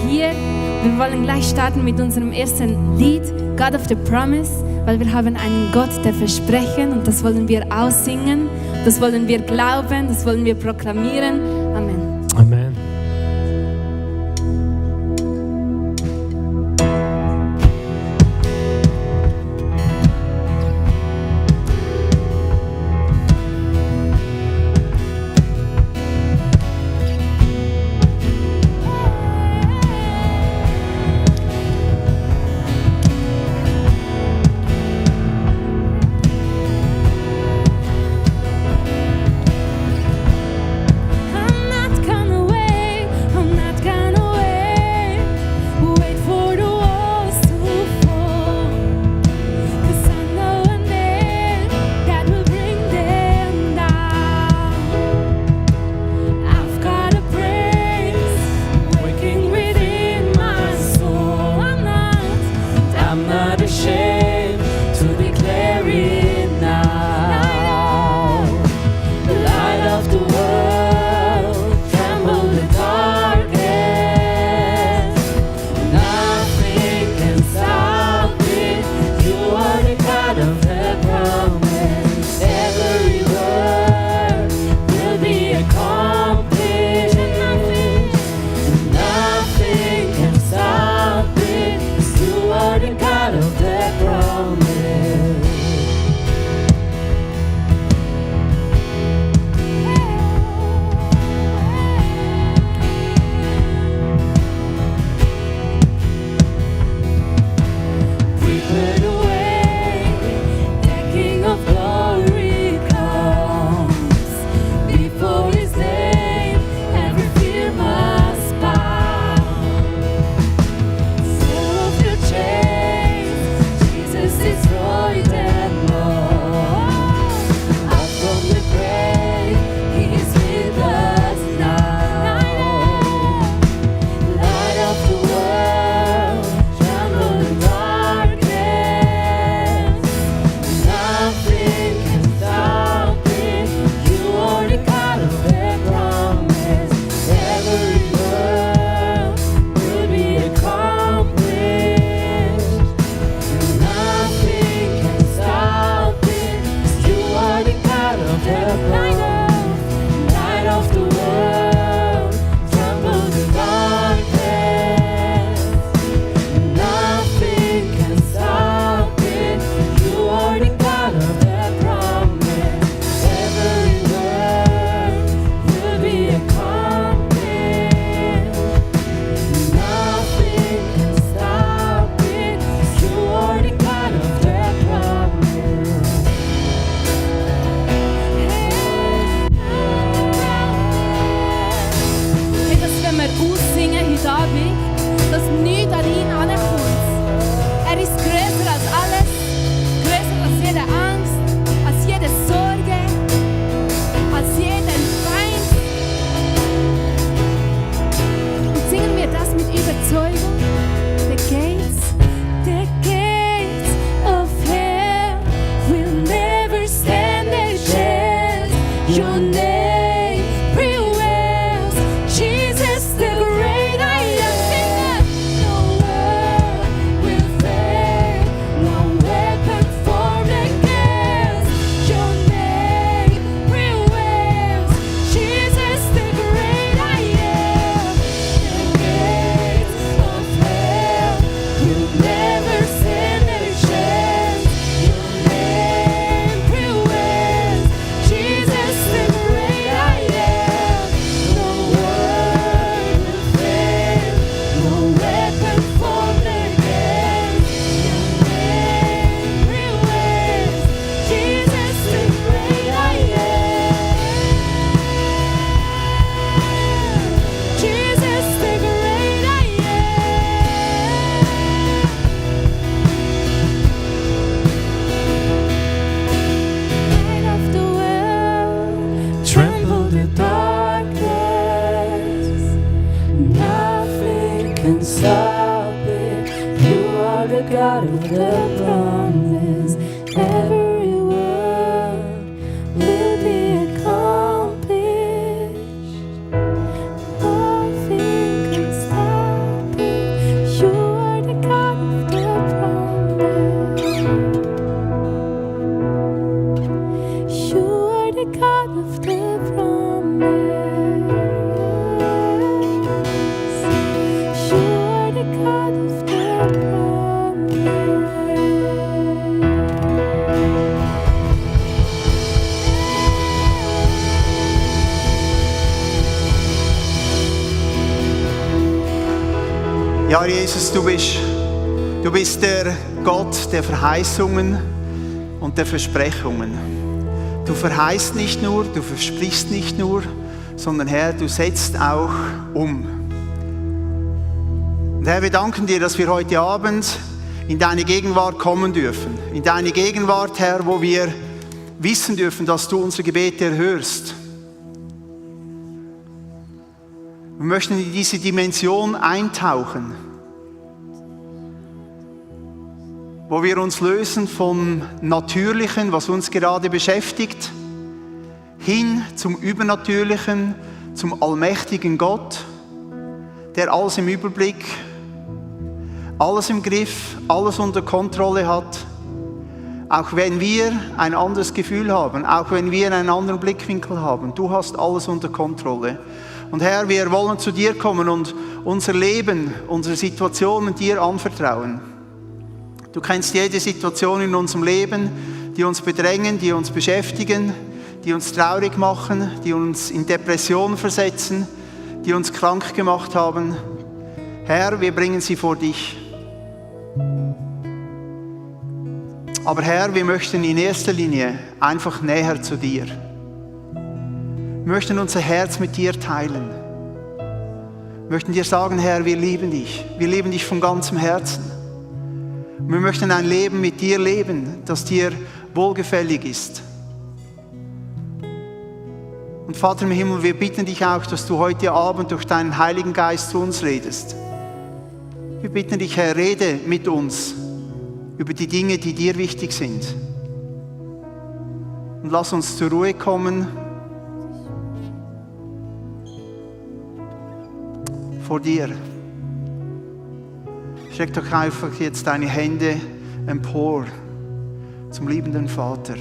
hier. Wir wollen gleich starten mit unserem ersten Lied, God of the Promise, weil wir haben einen Gott der Versprechen und das wollen wir aussingen, das wollen wir glauben, das wollen wir proklamieren. Amen. Amen. God of the promise, every word will be accomplished. Nothing can stop it. Ja, Jesus, du bist der Gott der Verheißungen und der Versprechungen. Du verheißt nicht nur, du versprichst nicht nur, sondern Herr, du setzt auch um. Und Herr, wir danken dir, dass wir heute Abend in deine Gegenwart kommen dürfen. In deine Gegenwart, Herr, wo wir wissen dürfen, dass du unsere Gebete erhörst. Wir möchten in diese Dimension eintauchen, wo wir uns lösen vom Natürlichen, was uns gerade beschäftigt, hin zum Übernatürlichen, zum allmächtigen Gott, der alles im Überblick, alles im Griff, alles unter Kontrolle hat. Auch wenn wir ein anderes Gefühl haben, auch wenn wir einen anderen Blickwinkel haben, du hast alles unter Kontrolle. Und Herr, wir wollen zu dir kommen und unser Leben, unsere Situationen dir anvertrauen. Du kennst jede Situation in unserem Leben, die uns bedrängen, die uns beschäftigen, die uns traurig machen, die uns in Depression versetzen, die uns krank gemacht haben. Herr, wir bringen sie vor dich. Aber Herr, wir möchten in erster Linie einfach näher zu dir. Wir möchten unser Herz mit dir teilen. Wir möchten dir sagen, Herr, wir lieben dich. Wir lieben dich von ganzem Herzen. Wir möchten ein Leben mit dir leben, das dir wohlgefällig ist. Und Vater im Himmel, wir bitten dich auch, dass du heute Abend durch deinen Heiligen Geist zu uns redest. Wir bitten dich, Herr, rede mit uns über die Dinge, die dir wichtig sind. Und lass uns zur Ruhe kommen vor dir. Streck doch einfach jetzt deine Hände empor zum liebenden Vater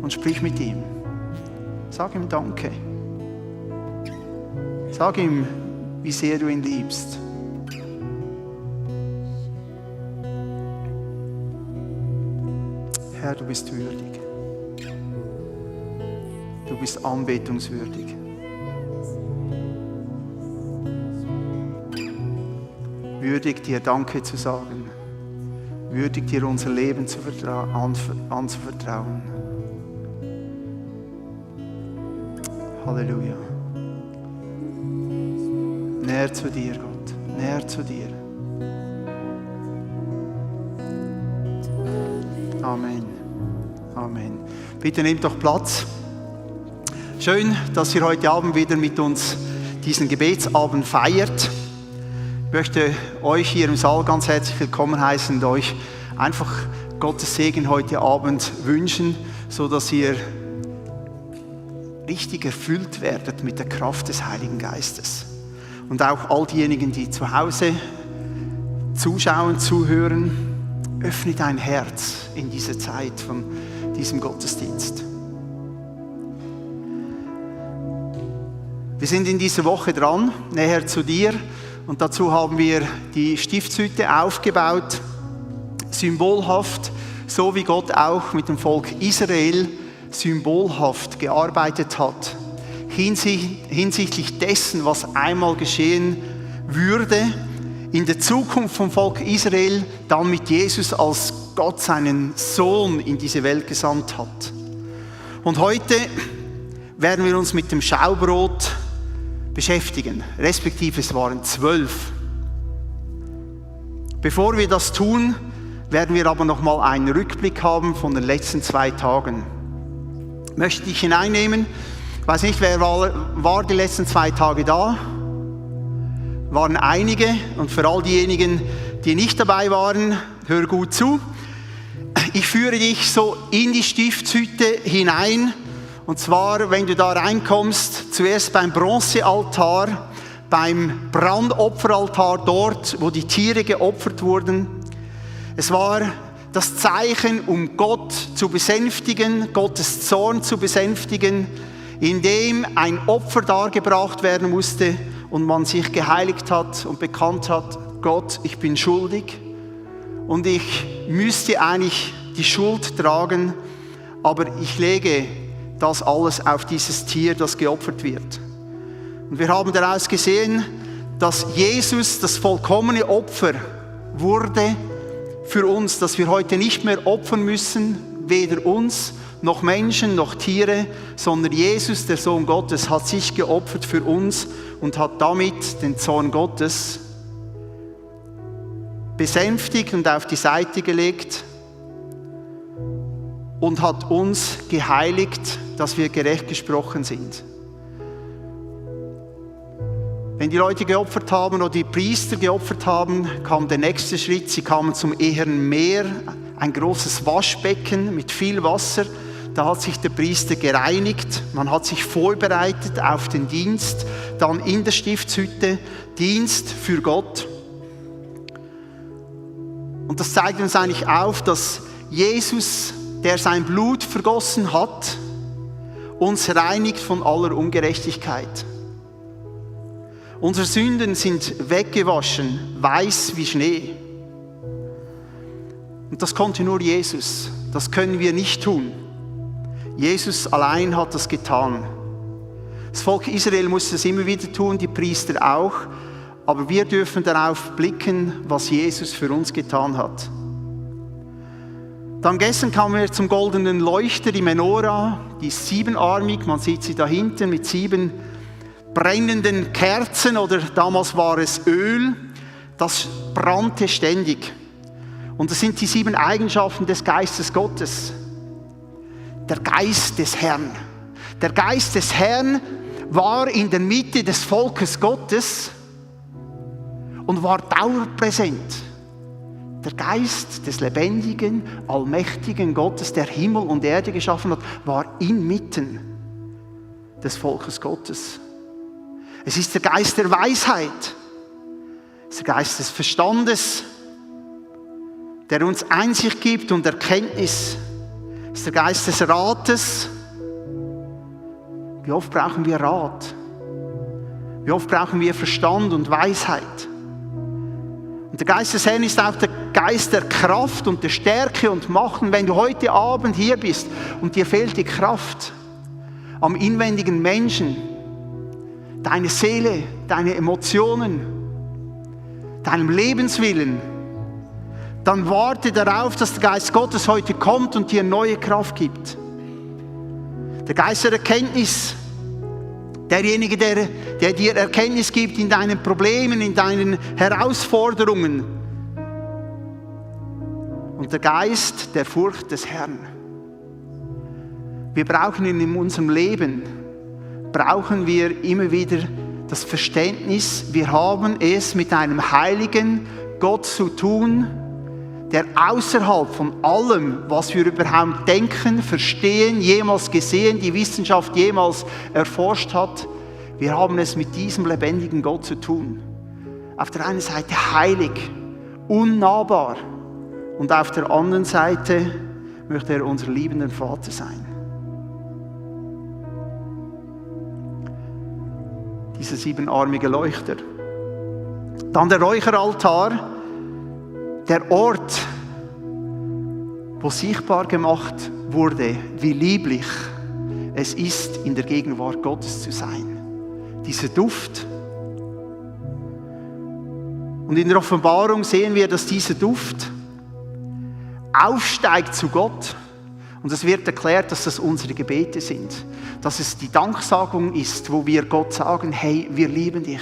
und sprich mit ihm. Sag ihm Danke. Sag ihm, wie sehr du ihn liebst. Herr, du bist würdig. Du bist anbetungswürdig. Würdig dir Danke zu sagen. Würdig dir unser Leben anzuvertrauen. Halleluja. Näher zu dir, Gott. Näher zu dir. Amen. Amen. Bitte nehmt doch Platz. Schön, dass ihr heute Abend wieder mit uns diesen Gebetsabend feiert. Ich möchte euch hier im Saal ganz herzlich willkommen heißen und euch einfach Gottes Segen heute Abend wünschen, so dass ihr richtig erfüllt werdet mit der Kraft des Heiligen Geistes. Und auch all diejenigen, die zu Hause zuschauen, zuhören, öffne dein Herz in dieser Zeit von diesem Gottesdienst. Wir sind in dieser Woche dran, näher zu dir. Und dazu haben wir die Stiftshütte aufgebaut, symbolhaft, so wie Gott auch mit dem Volk Israel symbolhaft gearbeitet hat, hinsichtlich dessen, was einmal geschehen würde, in der Zukunft vom Volk Israel, dann mit Jesus, als Gott seinen Sohn in diese Welt gesandt hat. Und heute werden wir uns mit dem Schaubrot beschäftigen, respektive es waren 12. Bevor wir das tun, werden wir aber noch mal einen Rückblick haben von den letzten 2 Tagen. Möchte ich hineinnehmen, ich weiß nicht, wer war die letzten 2 Tage da? Waren einige, und für all diejenigen, die nicht dabei waren, hör gut zu. Ich führe dich so in die Stiftshütte hinein. Und zwar, wenn du da reinkommst, zuerst beim Bronzealtar, beim Brandopferaltar dort, wo die Tiere geopfert wurden. Es war das Zeichen, um Gott zu besänftigen, Gottes Zorn zu besänftigen, indem ein Opfer dargebracht werden musste und man sich geheiligt hat und bekannt hat, Gott, ich bin schuldig und ich müsste eigentlich die Schuld tragen, aber ich lege das alles auf dieses Tier, das geopfert wird. Und wir haben daraus gesehen, dass Jesus das vollkommene Opfer wurde für uns, dass wir heute nicht mehr opfern müssen, weder uns, noch Menschen, noch Tiere, sondern Jesus, der Sohn Gottes, hat sich geopfert für uns und hat damit den Zorn Gottes besänftigt und auf die Seite gelegt und hat uns geheiligt, dass wir gerecht gesprochen sind. Wenn die Leute geopfert haben oder die Priester geopfert haben, kam der nächste Schritt. Sie kamen zum Eheren Meer, ein großes Waschbecken mit viel Wasser. Da hat sich der Priester gereinigt. Man hat sich vorbereitet auf den Dienst. Dann in der Stiftshütte Dienst für Gott. Und das zeigt uns eigentlich auf, dass Jesus, der sein Blut vergossen hat, uns reinigt von aller Ungerechtigkeit. Unsere Sünden sind weggewaschen, weiß wie Schnee. Und das konnte nur Jesus. Das können wir nicht tun. Jesus allein hat das getan. Das Volk Israel musste es immer wieder tun, die Priester auch. Aber wir dürfen darauf blicken, was Jesus für uns getan hat. Dann gestern kamen wir zum goldenen Leuchter, die Menora, die ist siebenarmig, man sieht sie da hinten mit 7 brennenden Kerzen, oder damals war es Öl, das brannte ständig. Und das sind die 7 Eigenschaften des Geistes Gottes. Der Geist des Herrn. Der Geist des Herrn war in der Mitte des Volkes Gottes und war dauerpräsent. Der Geist des lebendigen, allmächtigen Gottes, der Himmel und Erde geschaffen hat, war inmitten des Volkes Gottes. Es ist der Geist der Weisheit, es ist der Geist des Verstandes, der uns Einsicht gibt und Erkenntnis. Es ist der Geist des Rates. Wie oft brauchen wir Rat? Wie oft brauchen wir Verstand und Weisheit? Und der Geist des Herrn ist auch der Geist der Kraft und der Stärke und Macht. Und wenn du heute Abend hier bist und dir fehlt die Kraft am inwendigen Menschen, deine Seele, deine Emotionen, deinem Lebenswillen, dann warte darauf, dass der Geist Gottes heute kommt und dir neue Kraft gibt. Der Geist der Erkenntnis, derjenige, der dir Erkenntnis gibt in deinen Problemen, in deinen Herausforderungen. Und der Geist der Furcht des Herrn. Wir brauchen ihn in unserem Leben, brauchen wir immer wieder das Verständnis, wir haben es mit einem heiligen Gott zu tun, der außerhalb von allem, was wir überhaupt denken, verstehen, jemals gesehen, die Wissenschaft jemals erforscht hat, wir haben es mit diesem lebendigen Gott zu tun. Auf der einen Seite heilig, unnahbar und auf der anderen Seite möchte er unser liebender Vater sein. Dieser 7-armige Leuchter. Dann der Räucheraltar, der Ort, wo sichtbar gemacht wurde, wie lieblich es ist, in der Gegenwart Gottes zu sein. Dieser Duft. Und in der Offenbarung sehen wir, dass dieser Duft aufsteigt zu Gott. Und es wird erklärt, dass das unsere Gebete sind. Dass es die Danksagung ist, wo wir Gott sagen, hey, wir lieben dich.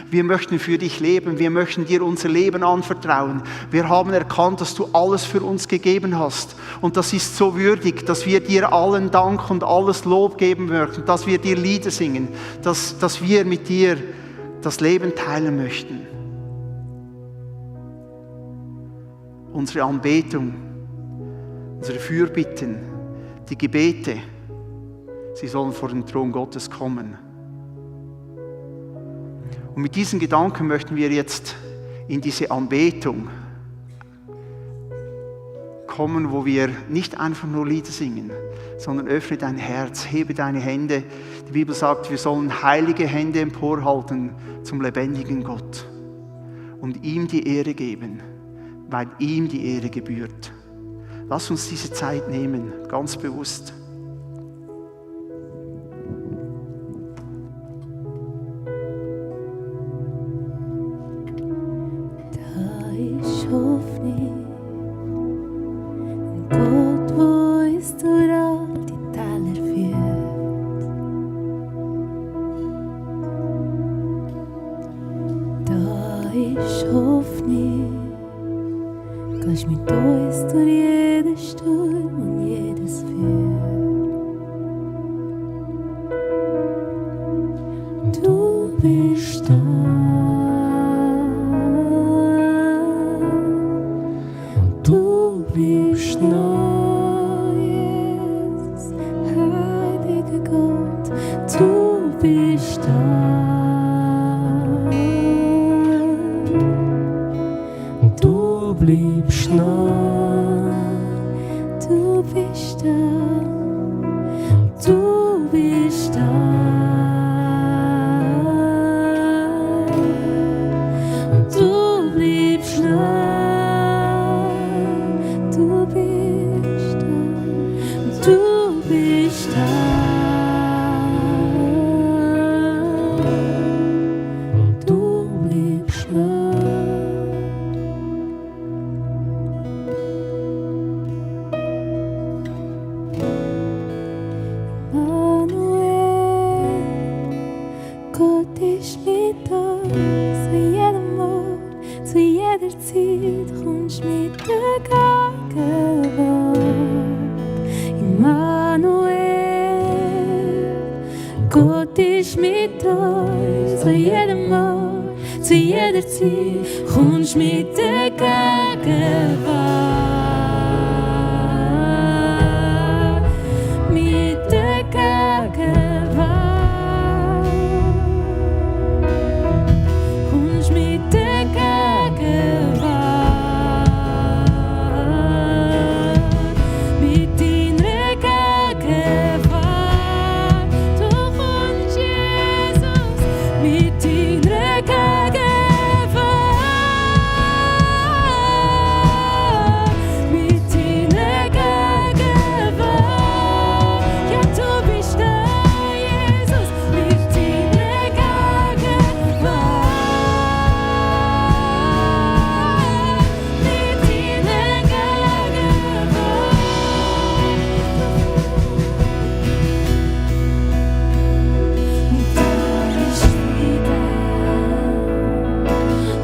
Wir möchten für dich leben. Wir möchten dir unser Leben anvertrauen. Wir haben erkannt, dass du alles für uns gegeben hast. Und das ist so würdig, dass wir dir allen Dank und alles Lob geben möchten. Dass wir dir Lieder singen. Dass wir mit dir das Leben teilen möchten. Unsere Anbetung, unsere Fürbitten, die Gebete, sie sollen vor den Thron Gottes kommen. Und mit diesen Gedanken möchten wir jetzt in diese Anbetung kommen, wo wir nicht einfach nur Lieder singen, sondern öffne dein Herz, hebe deine Hände. Die Bibel sagt, wir sollen heilige Hände emporhalten zum lebendigen Gott und ihm die Ehre geben, weil ihm die Ehre gebührt. Lass uns diese Zeit nehmen, ganz bewusst. Hoffnung. Ein Gott, wo uns durch all die Täler führt. Da ist Hoffnung. Gehst mit uns durch jeden Sturm und jedes Feuer. Du bist da. Und du bist nah, Jesus, heiliger Gott. Du bist da. Und du bleibst nah. Du bist da. Und du bist da. Du bleibst nah, du bist da, du bist da, und du bleibst nah. Immanuel, Gott ist mit uns an jedem Ort, zu jeder Zeit kommst mit der Gegenwart. Immanuel, Gott ist mit uns an jedem Ort, zu jeder Zeit kommst mit der Gegenwart. Mit der Gegenwart. Kommst mit der Gegenwart. Mit deiner Gegenwart. Du kommst, Jesus, mit deiner Gegenwart. Mit deiner Gegenwart. Ja, du bist da, Jesus, mit deiner Gegenwart. Mit deiner Gegenwart. Und da ist Friede,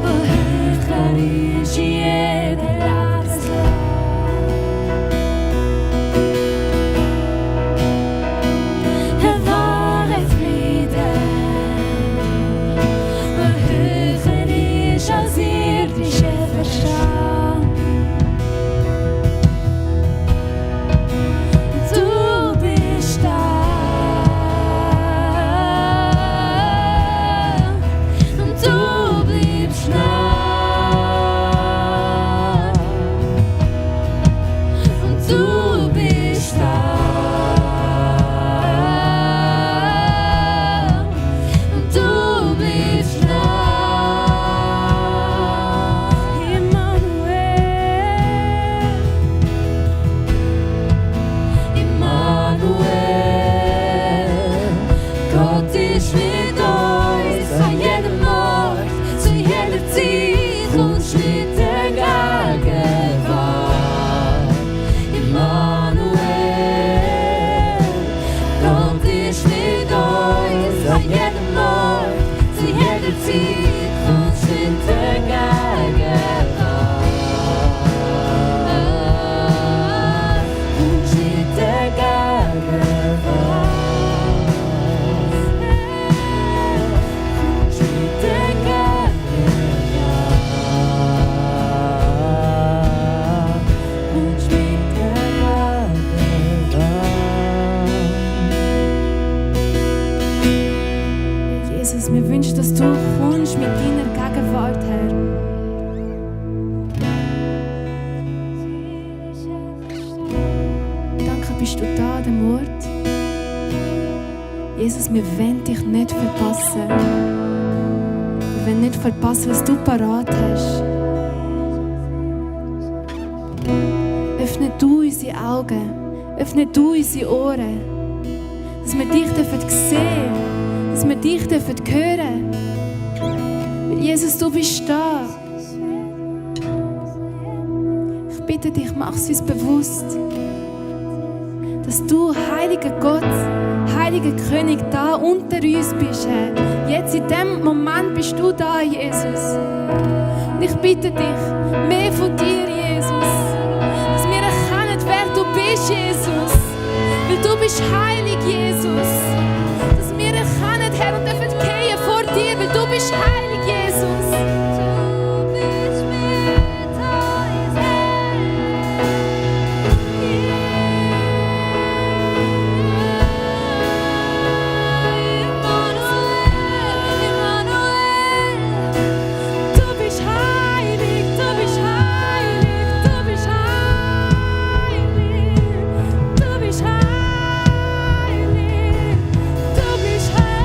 wo höher ist jeder Lebenslauf. Wahre Friede, wo höher ist als irdischer Verstand. Du bist da, und du bleibst nah, und du bist da, und du bleibst nah. Immanuel, Gott ist mit uns an jedem Ort, zu jeder Zeit kommst mit der Gegenwart. Immanuel, Gott ist mit uns an jedem Ort, zu jeder Zeit kommst mit der Gegenwart. Kommst mit der Gegenwart. Kommst mit der Gegenwart. Kommst mit der Gegenwart. Jesus, wir wünschen, dass du kommst mit deiner Gegenwart, Herr. Danke, bist du da an dem Ort. Jesus, wir wollen dich nicht verpassen. Wir wollen nicht verpassen, was du parat hast. Öffne du unsere Augen, öffne du unsere Ohren, dass wir dich sehen dürfen, dass wir dich hören dürfen. Weil Jesus, du bist da. bitte dich, mach es uns bewusst, dass du, heiliger Gott, heiliger König, da unter uns bist, Herr. Jetzt in dem Moment bist du da, Jesus. Und ich bitte dich, mehr von dir, Jesus. Dass wir erkennen, wer du bist, Jesus. Weil du bist heilig, Jesus. Dass wir erkennen, Herr, und dürfen gehen vor dir, weil du bist heilig, Jesus. Du bist mit uns, Herr. Du bist heilig, du bist heilig, du bist heilig. Du bist heilig, du bist heilig.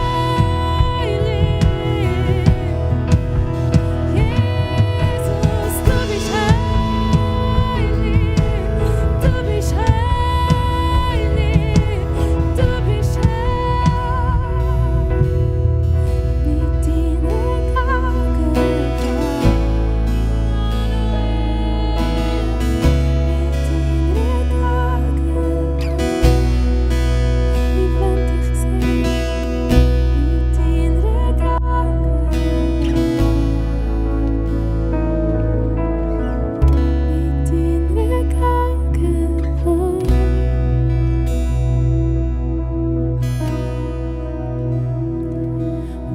Jesus, du bist heilig, du bist heilig, du bist heilig. Mit deinen Augen,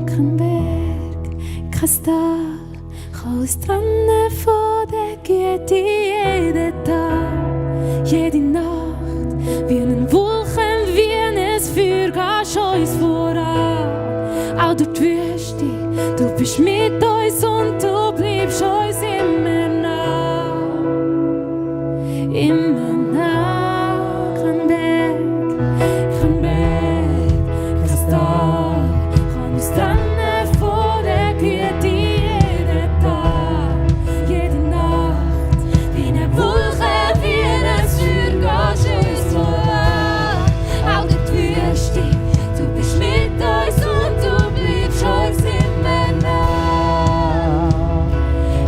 kein Berg, kein Tal kann uns trennen von der Güte jeden Tag, jede Nacht. Wie ein Wolken, wie ein Feuer gehst uns voran. Auch durch die Wüste, du bist mit uns und du bleibst uns immer nah. Immer nah, kein Berg, kein Tal kann uns trennen von der Güte jeden Tag, jede Nacht. Wie eine Wolke, wie ein Feuer gehst uns voran. Auch durch die Wüste, du bist mit uns und du bleibst uns immer nah.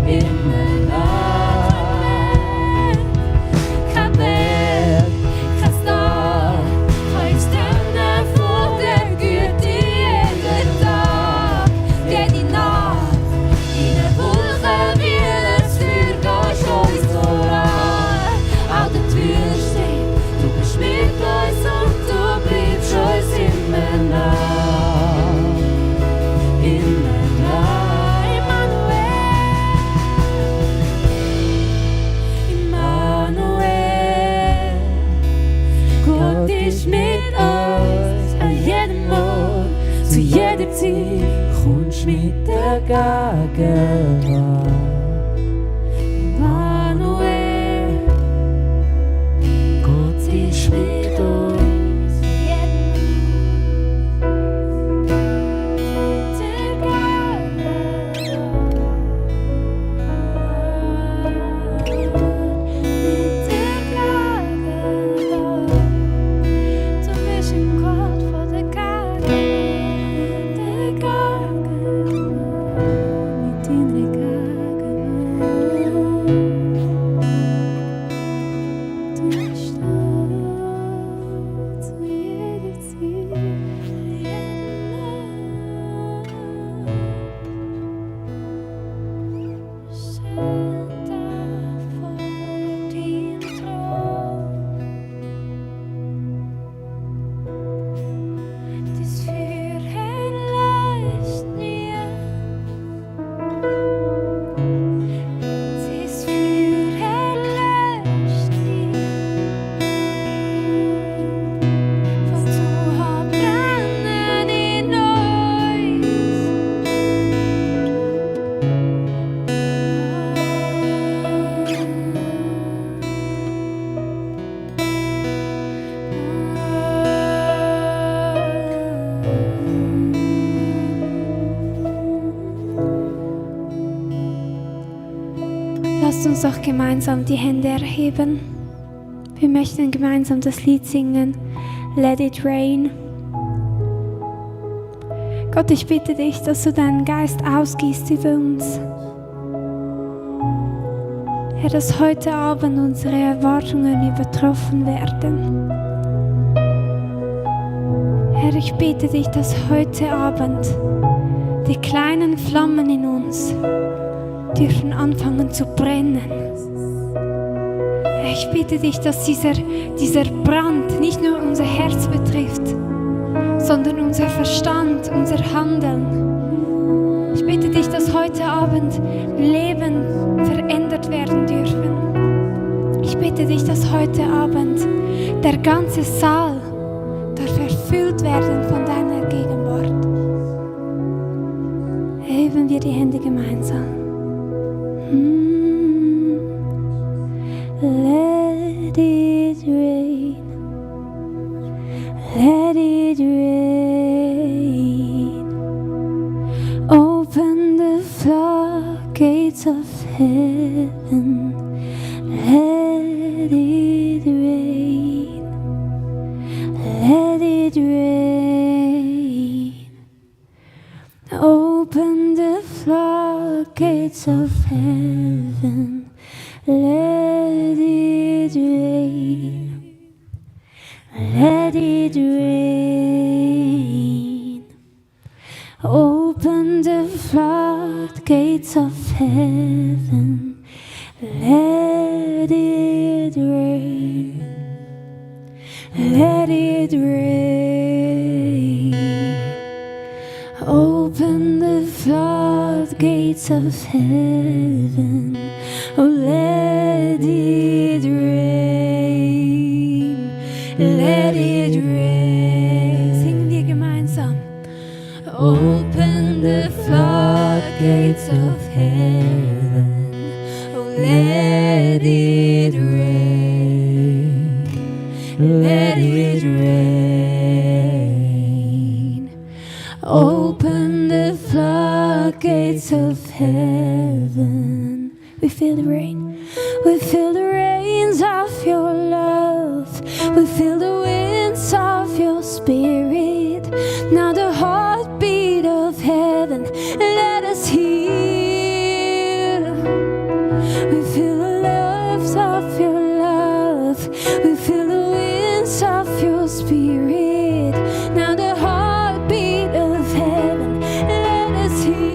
Immer nah. Kein Berg, kein Tal kann uns trennen von der Güte jeden Tag, jede Nacht. Wie eine Wolke, wie ein Feuer gehst uns voran. Auch durch die Wüste, du bist mit uns und du bleibst uns immer nah. Immer nah. Immanuel, Gott ist mit uns an jedem Ort, zu jeder Zeit, kommst mit der Gegenwart. Immanuel, Gott ist mit uns an jedem Ort, der mit der Gegenwart. Du bist ein Gott von der Gegenwart, mit deiner Gegenwart. Du bist da zu jeder Zeit, jeder Nacht. Stand da vor deinem Thron. Das Feuer erlöscht nie. Das Feuer erlöscht nie. Was du hast brennen in Lasst uns doch gemeinsam die Hände erheben. Wir möchten gemeinsam das Lied singen, Let It Rain. Gott, ich bitte dich, dass du deinen Geist ausgießt über uns. Herr, dass heute Abend unsere Erwartungen übertroffen werden. Herr, ich bitte dich, dass heute Abend die kleinen Flammen in uns dürfen anfangen zu brennen. Herr, ich bitte dich, dass dieser Brand nicht nur unser Herz betrifft, sondern unser Verstand, unser Handeln. Ich bitte dich, dass heute Abend Leben verändert werden dürfen. Ich bitte dich, dass heute Abend der ganze Saal darf erfüllt werden von deiner Gegenwart. Heben wir die Hände gemeinsam. Let it rain. Let it rain. Open the floodgates of heaven. Let it rain. Let it rain. Open the floodgates of heaven. Let it rain. Let it rain. Open the floodgates of heaven. Let it rain. Let it rain. Open the floodgates of heaven. Oh, let it rain. Let it rain. Singen wir gemeinsam. Open the floodgates of heaven. Oh, let it rain. Let it rain. Open the floodgates of heaven. We feel the rain. We feel the rains of your love. We feel the winds of your spirit. Now the heartbeat of heaven, let us hear. We feel the loves of your love. We feel the winds of your spirit. Now the heartbeat of heaven, let us hear.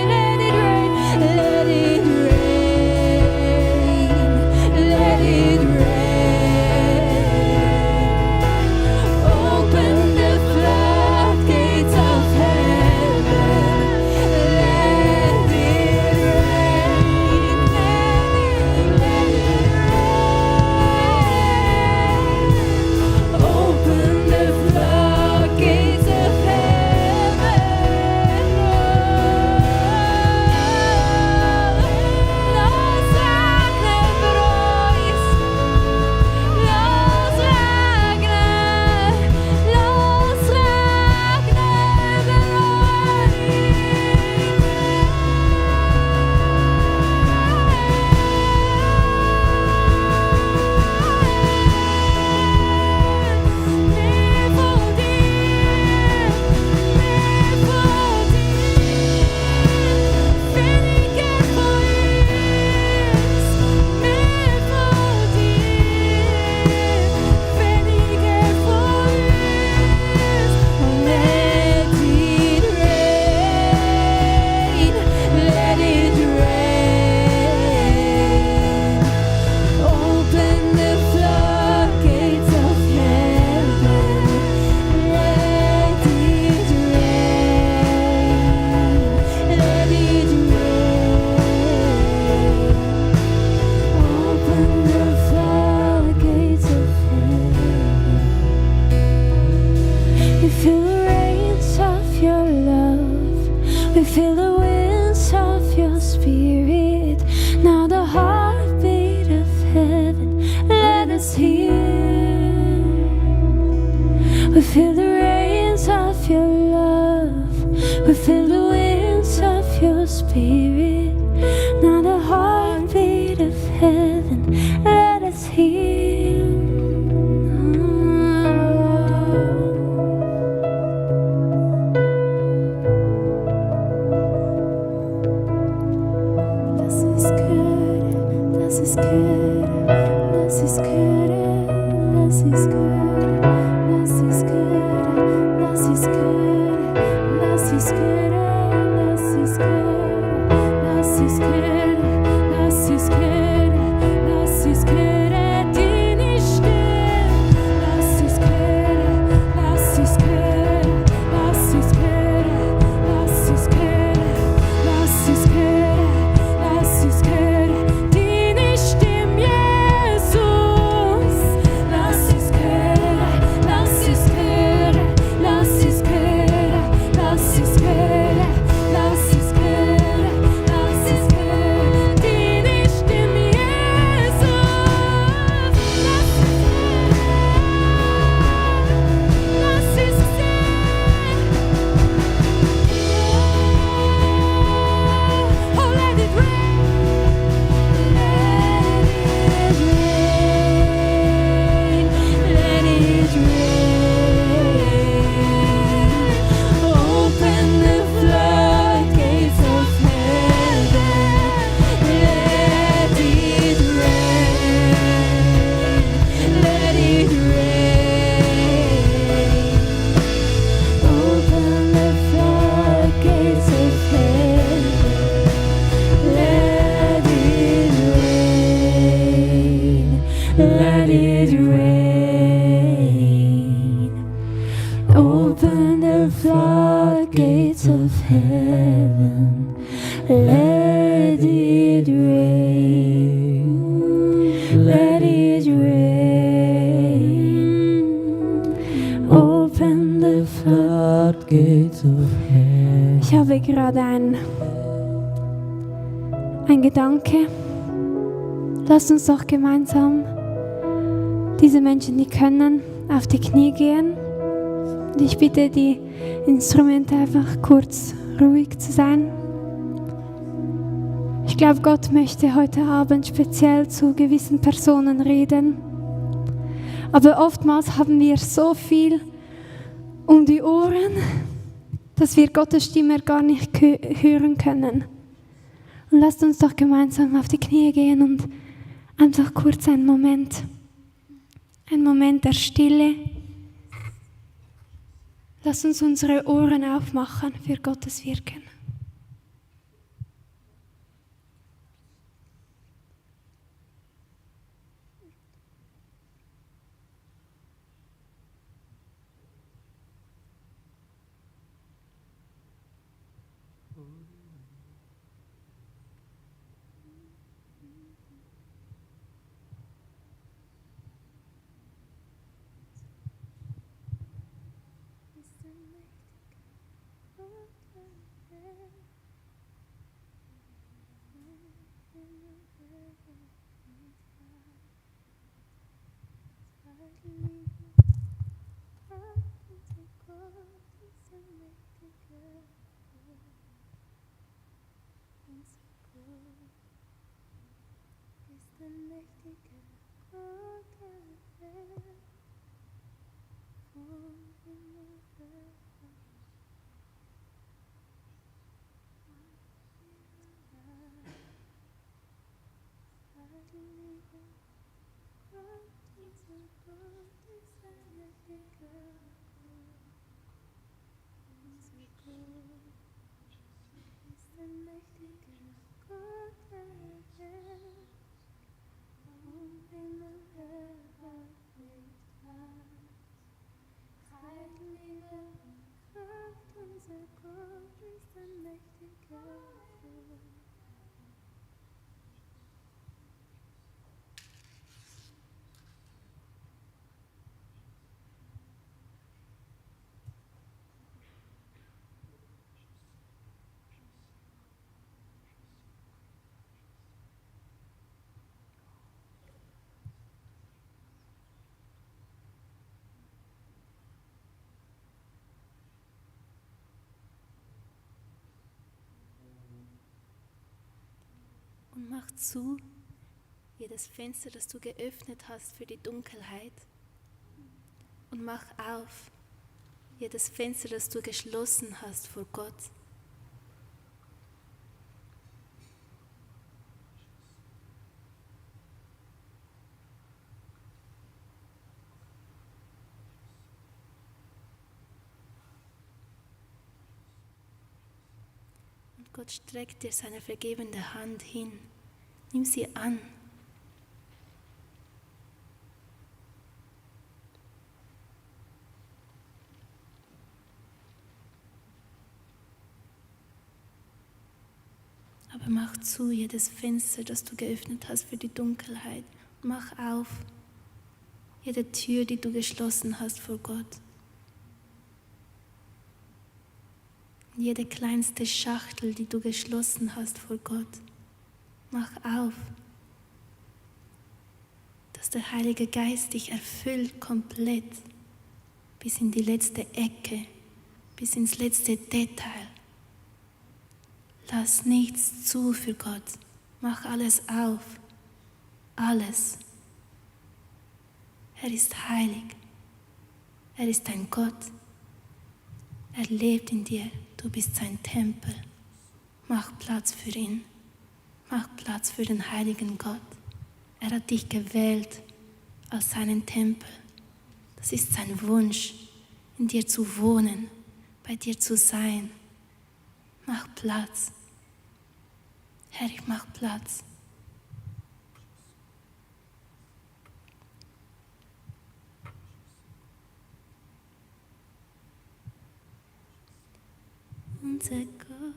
Let it rain, let it rain, let it rain. Open the floodgates of heaven. Let it rain, let it rain. Open the floodgates of heaven. Los agnebrojs, los We feel the rains of your love. We feel the winds of your spirit. Now the heartbeat of heaven, let us hear. We feel the rains of your love. We feel the winds of your spirit. Now the heartbeat of heaven, let us hear. Das ist gut. es gehören, lass es gehören, lass es gehören, lass es gehören, lass es gehören, lass es gehören, lass es gehören, lass es gehören, lass es gehören, lass es gehören, die nicht stehen. Lass es gehören, lass es gehören, lass es gehören, lass es gehören, lass es gehören, lass es gehören, die nicht im Jesus. Lass es gehören, lass es gehören, lass es gehören, lass es gehören, lass es gehören, lass es gehören, die nicht im Jesus. Lass es gehören. Oh, let it rain. Let it rain. Open the floodgates of heaven. Let it rain. Let it rain. Open the floodgates of heaven. Let it rain. Let it rain. Open the floodgates of heaven. Let it rain. Let it rain. Open the floodgates of heaven. Ich habe gerade ein Gedanke. Lasst uns doch gemeinsam diese Menschen, die können, auf die Knie gehen. Und ich bitte die Instrumente einfach kurz ruhig zu sein. Ich glaube, Gott möchte heute Abend speziell zu gewissen Personen reden. Aber oftmals haben wir so viel um die Ohren, dass wir Gottes Stimme gar nicht hören können. Und lasst uns doch gemeinsam auf die Knie gehen und einfach kurz einen Moment der Stille. Lasst uns unsere Ohren aufmachen für Gottes Wirken. Und mach zu, jedes Fenster, das du geöffnet hast für die Dunkelheit. Und mach auf, jedes Fenster, das du geschlossen hast vor Gott. Gott streckt dir seine vergebende Hand hin. Nimm sie an. Aber mach zu jedes Fenster, das du geöffnet hast für die Dunkelheit. Mach auf jede Tür, die du geschlossen hast vor Gott. Jede kleinste Schachtel, die du geschlossen hast vor Gott. Mach auf, dass der Heilige Geist dich erfüllt komplett, bis in die letzte Ecke, bis ins letzte Detail. Lass nichts zu für Gott. Mach alles auf. Alles. Er ist heilig. Er ist dein Gott. Er lebt in dir. Du bist sein Tempel. Mach Platz für ihn. Mach Platz für den heiligen Gott. Er hat dich gewählt als seinen Tempel. Das ist sein Wunsch, in dir zu wohnen, bei dir zu sein. Mach Platz. Herr, ich mach Platz. Unser Gott.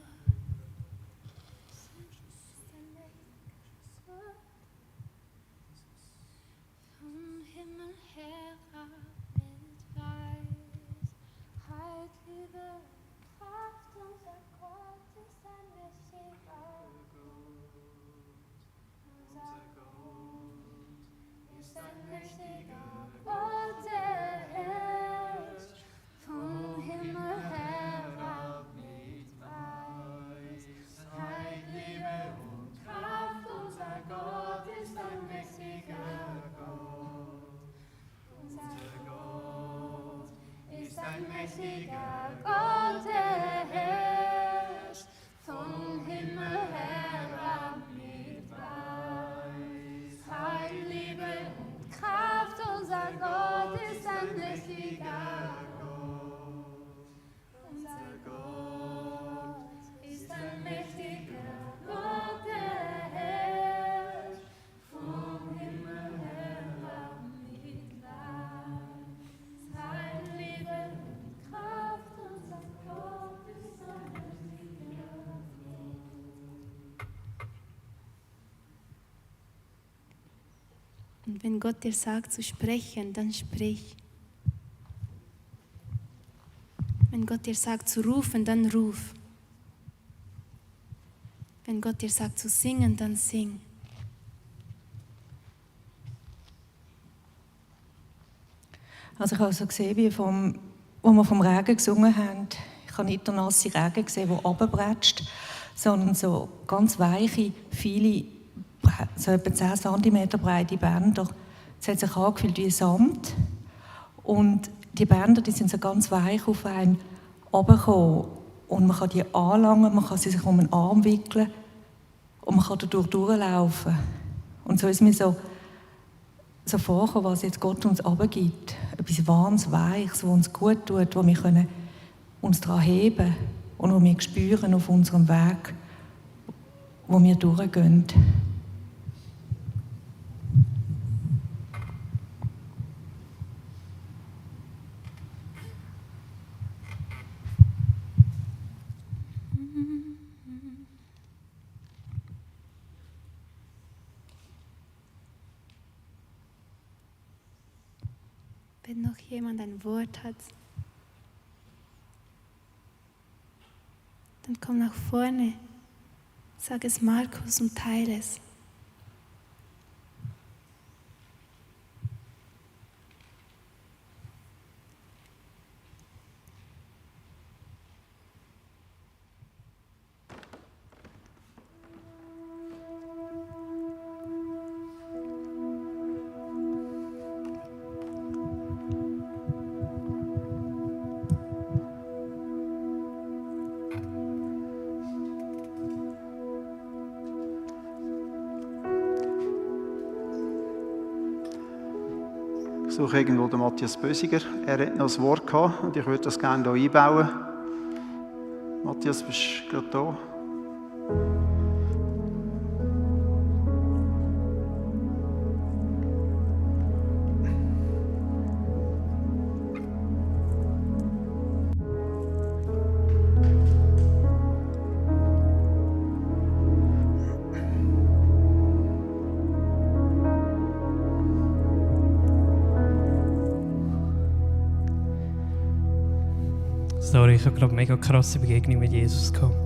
Vom Himmel herab mit Weisheit, Liebe und Kraft, unser Gott ist ein mächtiger Gott. Unser Gott ist ein mächtiger Gott, der herrscht vom Himmel herab mit Weisheit, Liebe und Kraft. Unser Gott ist ein mächtiger Gott. Unser Gott ist ein mächtiger Gott, der herrscht vom Himmel herab mit Weisheit, Liebe und Kraft. Unser Gott ist ein mächtiger Gott. Unser Gott ist ein mächtiger Gott, der herrscht vom Himmel herab mit Weisheit, Liebe und Kraft. Unser Gott ist ein mächtiger Gott. Und wenn Gott dir sagt zu sprechen, dann sprich. Wenn Gott dir sagt zu rufen, dann ruf. Wenn Gott dir sagt zu singen, dann sing. Also ich habe so gesehen, wie wo wir vom Regen gesungen haben. Ich habe nicht den nassen Regen gesehen, der runterbretscht, sondern so ganz weiche, viele, so etwa 10 cm breite Bänder. Es hat sich angefühlt wie Samt. Und die Bänder, die sind so ganz weich auf einen runtergekommen. Und man kann die anlangen, man kann sie sich um den Arm wickeln und man kann dadurch durchlaufen. Und so ist mir so vorgekommen, was jetzt Gott uns runtergibt. Etwas wahnsinnig Weiches, was uns gut tut, wo wir uns daran heben können und wo wir spüren auf unserem Weg, wo wir durchgehen. Wenn noch jemand ein Wort hat, dann komm nach vorne, sag es Markus und teile es. Ich suche irgendwo den Matthias Bösiger. Er hat noch ein Wort gehabt und ich würde das gerne hier einbauen. Matthias, bist du gerade da? Sorry, ich habe gerade eine mega krasse Begegnung mit Jesus gehabt.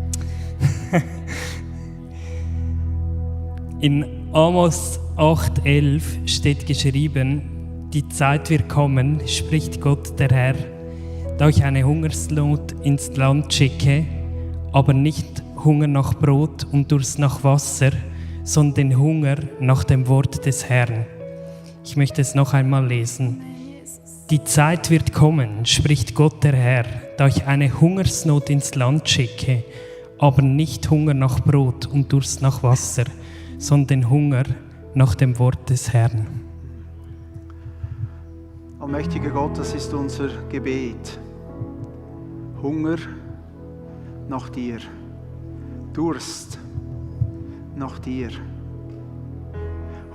In Amos 8,11 steht geschrieben: Die Zeit wird kommen, spricht Gott der Herr, da ich eine Hungersnot ins Land schicke, aber nicht Hunger nach Brot und Durst nach Wasser, sondern den Hunger nach dem Wort des Herrn. Ich möchte es noch einmal lesen. Die Zeit wird kommen, spricht Gott der Herr, da ich eine Hungersnot ins Land schicke, aber nicht Hunger nach Brot und Durst nach Wasser, sondern den Hunger nach dem Wort des Herrn. Allmächtiger Gott, das ist unser Gebet. Hunger nach dir, Durst nach dir,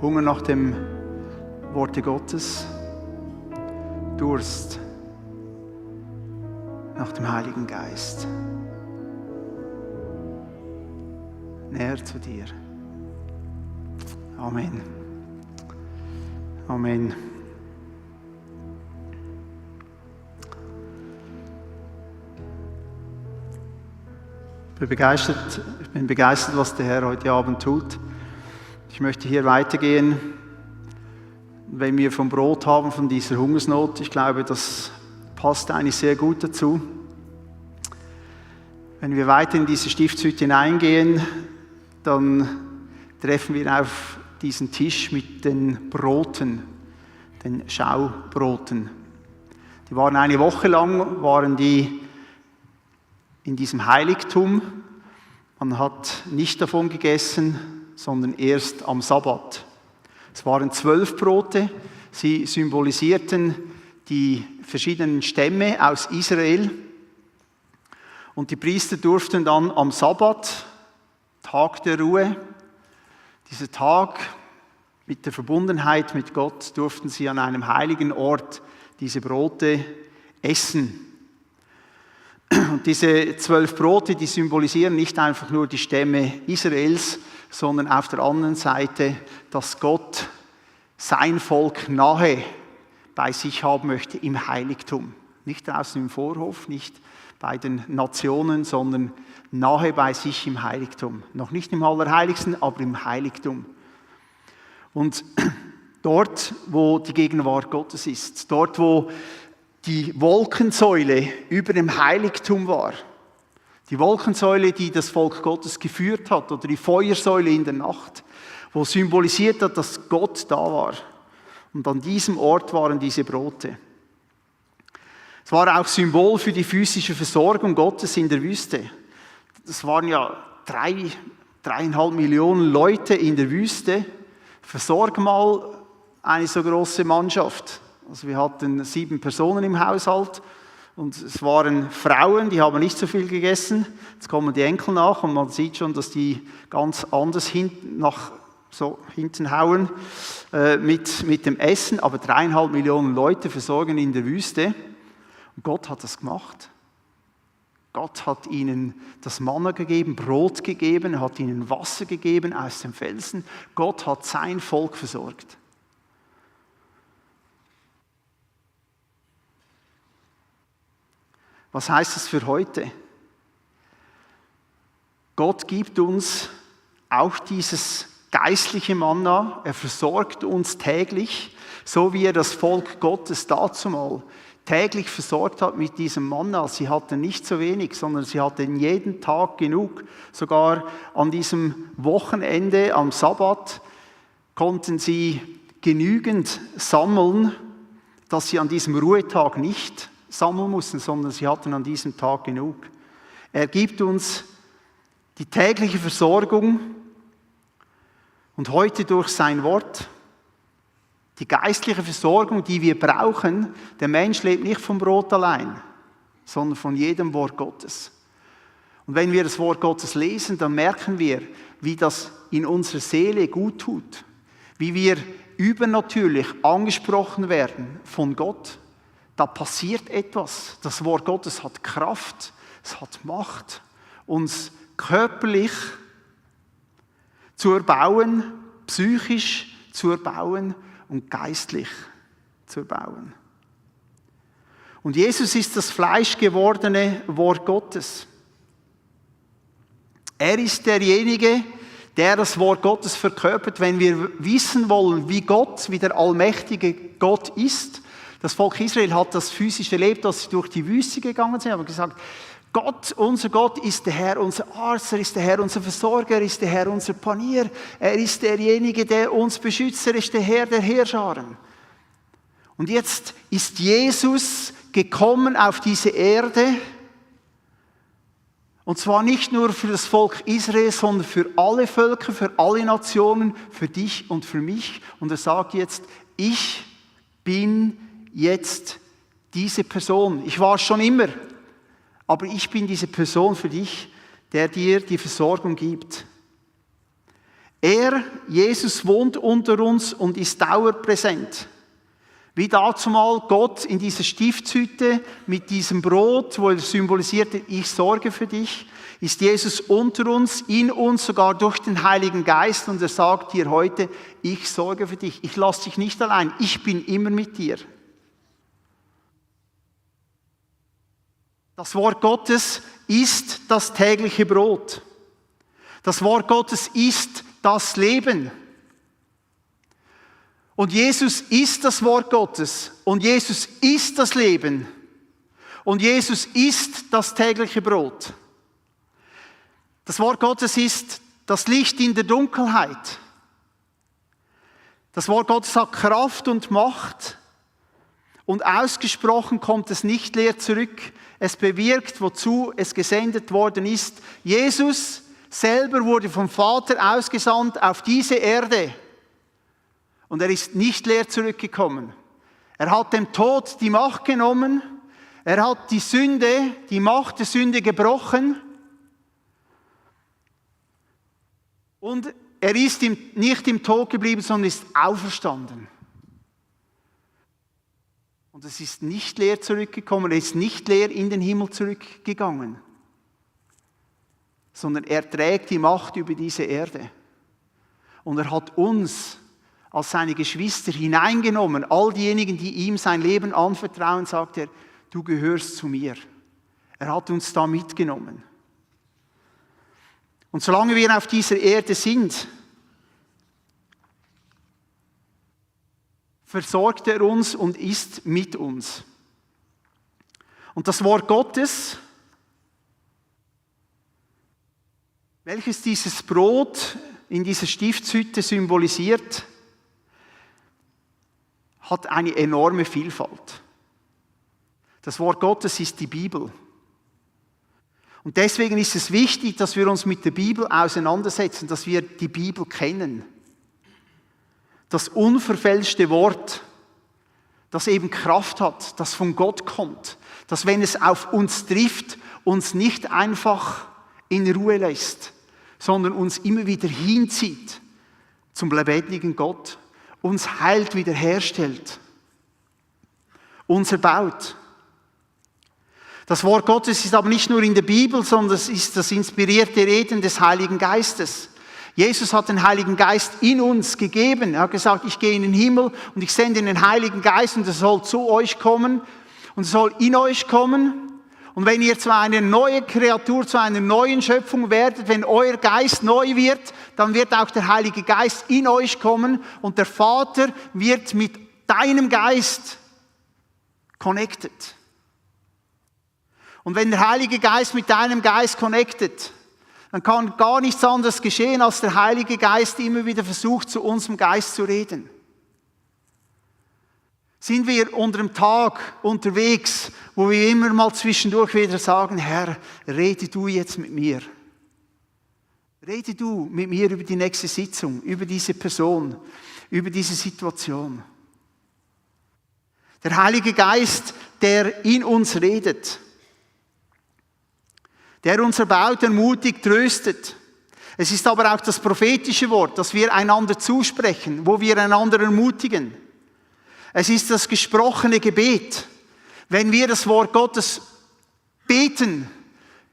Hunger nach dem Worte Gottes, Durst nach dem Heiligen Geist. Näher zu dir. Amen. Amen. Ich bin begeistert, was der Herr heute Abend tut. Ich möchte hier weitergehen. Wenn wir vom Brot haben, von dieser Hungersnot, ich glaube, das passt eigentlich sehr gut dazu. Wenn wir weiter in diese Stiftshütte hineingehen, dann treffen wir auf diesen Tisch mit den Broten, den Schaubroten. Die waren eine Woche lang, waren die in diesem Heiligtum. Man hat nicht davon gegessen, sondern erst am Sabbat. Es waren 12 Brote, sie symbolisierten die verschiedenen Stämme aus Israel. Und die Priester durften dann am Sabbat, Tag der Ruhe, dieser Tag mit der Verbundenheit mit Gott, durften sie an einem heiligen Ort diese Brote essen. Und diese 12 Brote, die symbolisieren nicht einfach nur die Stämme Israels, sondern auf der anderen Seite, dass Gott sein Volk nahe bei sich haben möchte im Heiligtum. Nicht draußen im Vorhof, nicht bei den Nationen, sondern nahe bei sich im Heiligtum. Noch nicht im Allerheiligsten, aber im Heiligtum. Und dort, wo die Gegenwart Gottes ist, dort, wo die Wolkensäule über dem Heiligtum war, die Wolkensäule, die das Volk Gottes geführt hat, oder die Feuersäule in der Nacht, wo symbolisiert hat, dass Gott da war. Und an diesem Ort waren diese Brote. Es war auch Symbol für die physische Versorgung Gottes in der Wüste. Es waren ja 3,5 Millionen Leute in der Wüste. Versorg mal eine so große Mannschaft. Also wir hatten 7 Personen im Haushalt. Und es waren Frauen, die haben nicht so viel gegessen. Jetzt kommen die Enkel nach und man sieht schon, dass die ganz anders hinten hauen mit dem Essen. Aber 3,5 Millionen Leute versorgen in der Wüste. Und Gott hat das gemacht. Gott hat ihnen das Manna gegeben, Brot gegeben, er hat ihnen Wasser gegeben aus dem Felsen. Gott hat sein Volk versorgt. Was heißt das für heute? Gott gibt uns auch dieses geistliche Manna, er versorgt uns täglich, so wie er das Volk Gottes dazumal täglich versorgt hat mit diesem Manna. Sie hatten nicht so wenig, sondern sie hatten jeden Tag genug. Sogar an diesem Wochenende, am Sabbat, konnten sie genügend sammeln, dass sie an diesem Ruhetag nicht sammeln mussten, sondern sie hatten an diesem Tag genug. Er gibt uns die tägliche Versorgung und heute durch sein Wort die geistliche Versorgung, die wir brauchen. Der Mensch lebt nicht vom Brot allein, sondern von jedem Wort Gottes. Und wenn wir das Wort Gottes lesen, dann merken wir, wie das in unserer Seele gut tut. Wie wir übernatürlich angesprochen werden von Gott. Da passiert etwas. Das Wort Gottes hat Kraft, es hat Macht, uns körperlich zu erbauen, psychisch zu erbauen und geistlich zu erbauen. Und Jesus ist das fleischgewordene Wort Gottes. Er ist derjenige, der das Wort Gottes verkörpert. Wenn wir wissen wollen, wie Gott, wie der allmächtige Gott ist, das Volk Israel hat das physisch erlebt, als sie durch die Wüste gegangen sind, haben gesagt, unser Gott ist der Herr, unser Arzt, er ist der Herr, unser Versorger, er ist der Herr, unser Panier, er ist derjenige, der uns beschützt, er ist der Herr der Heerscharen. Und jetzt ist Jesus gekommen auf diese Erde, und zwar nicht nur für das Volk Israel, sondern für alle Völker, für alle Nationen, für dich und für mich. Und er sagt jetzt, ich bin jetzt diese Person. Ich war es schon immer, aber ich bin diese Person für dich, der dir die Versorgung gibt. Jesus, wohnt unter uns und ist dauerpräsent. Wie dazumal Gott in dieser Stiftshütte mit diesem Brot, wo er symbolisierte, ich sorge für dich, ist Jesus unter uns, in uns, sogar durch den Heiligen Geist. Und er sagt dir heute, ich sorge für dich, ich lasse dich nicht allein, ich bin immer mit dir. Das Wort Gottes ist das tägliche Brot. Das Wort Gottes ist das Leben. Und Jesus ist das Wort Gottes. Und Jesus ist das Leben. Und Jesus ist das tägliche Brot. Das Wort Gottes ist das Licht in der Dunkelheit. Das Wort Gottes hat Kraft und Macht. Und ausgesprochen kommt es nicht leer zurück. Es bewirkt, wozu es gesendet worden ist. Jesus selber wurde vom Vater ausgesandt auf diese Erde. Und er ist nicht leer zurückgekommen. Er hat dem Tod die Macht genommen. Er hat die Sünde, die Macht der Sünde gebrochen. Und er ist nicht im Tod geblieben, sondern ist auferstanden. Und es ist nicht leer zurückgekommen. Er ist nicht leer in den Himmel zurückgegangen. Sondern er trägt die Macht über diese Erde. Und er hat uns als seine Geschwister hineingenommen. All diejenigen, die ihm sein Leben anvertrauen, sagt er, du gehörst zu mir. Er hat uns da mitgenommen. Und solange wir auf dieser Erde sind, versorgt er uns und ist mit uns. Und das Wort Gottes, welches dieses Brot in dieser Stiftshütte symbolisiert, hat eine enorme Vielfalt. Das Wort Gottes ist die Bibel. Und deswegen ist es wichtig, dass wir uns mit der Bibel auseinandersetzen, dass wir die Bibel kennen. Das unverfälschte Wort, das eben Kraft hat, das von Gott kommt, dass wenn es auf uns trifft, uns nicht einfach in Ruhe lässt, sondern uns immer wieder hinzieht zum lebendigen Gott, uns heilt, wiederherstellt, uns erbaut. Das Wort Gottes ist aber nicht nur in der Bibel, sondern es ist das inspirierte Reden des Heiligen Geistes. Jesus hat den Heiligen Geist in uns gegeben. Er hat gesagt, ich gehe in den Himmel und ich sende den Heiligen Geist und er soll zu euch kommen und er soll in euch kommen. Und wenn ihr zu einer neuen Kreatur, zu einer neuen Schöpfung werdet, wenn euer Geist neu wird, dann wird auch der Heilige Geist in euch kommen und der Vater wird mit deinem Geist connected. Und wenn der Heilige Geist mit deinem Geist connected, dann kann gar nichts anderes geschehen, als der Heilige Geist immer wieder versucht, zu unserem Geist zu reden. Sind wir unter dem Tag unterwegs, wo wir immer mal zwischendurch wieder sagen, Herr, rede du jetzt mit mir. Rede du mit mir über die nächste Sitzung, über diese Person, über diese Situation. Der Heilige Geist, der in uns redet, der uns erbaut, ermutigt, tröstet. Es ist aber auch das prophetische Wort, das wir einander zusprechen, wo wir einander ermutigen. Es ist das gesprochene Gebet. Wenn wir das Wort Gottes beten,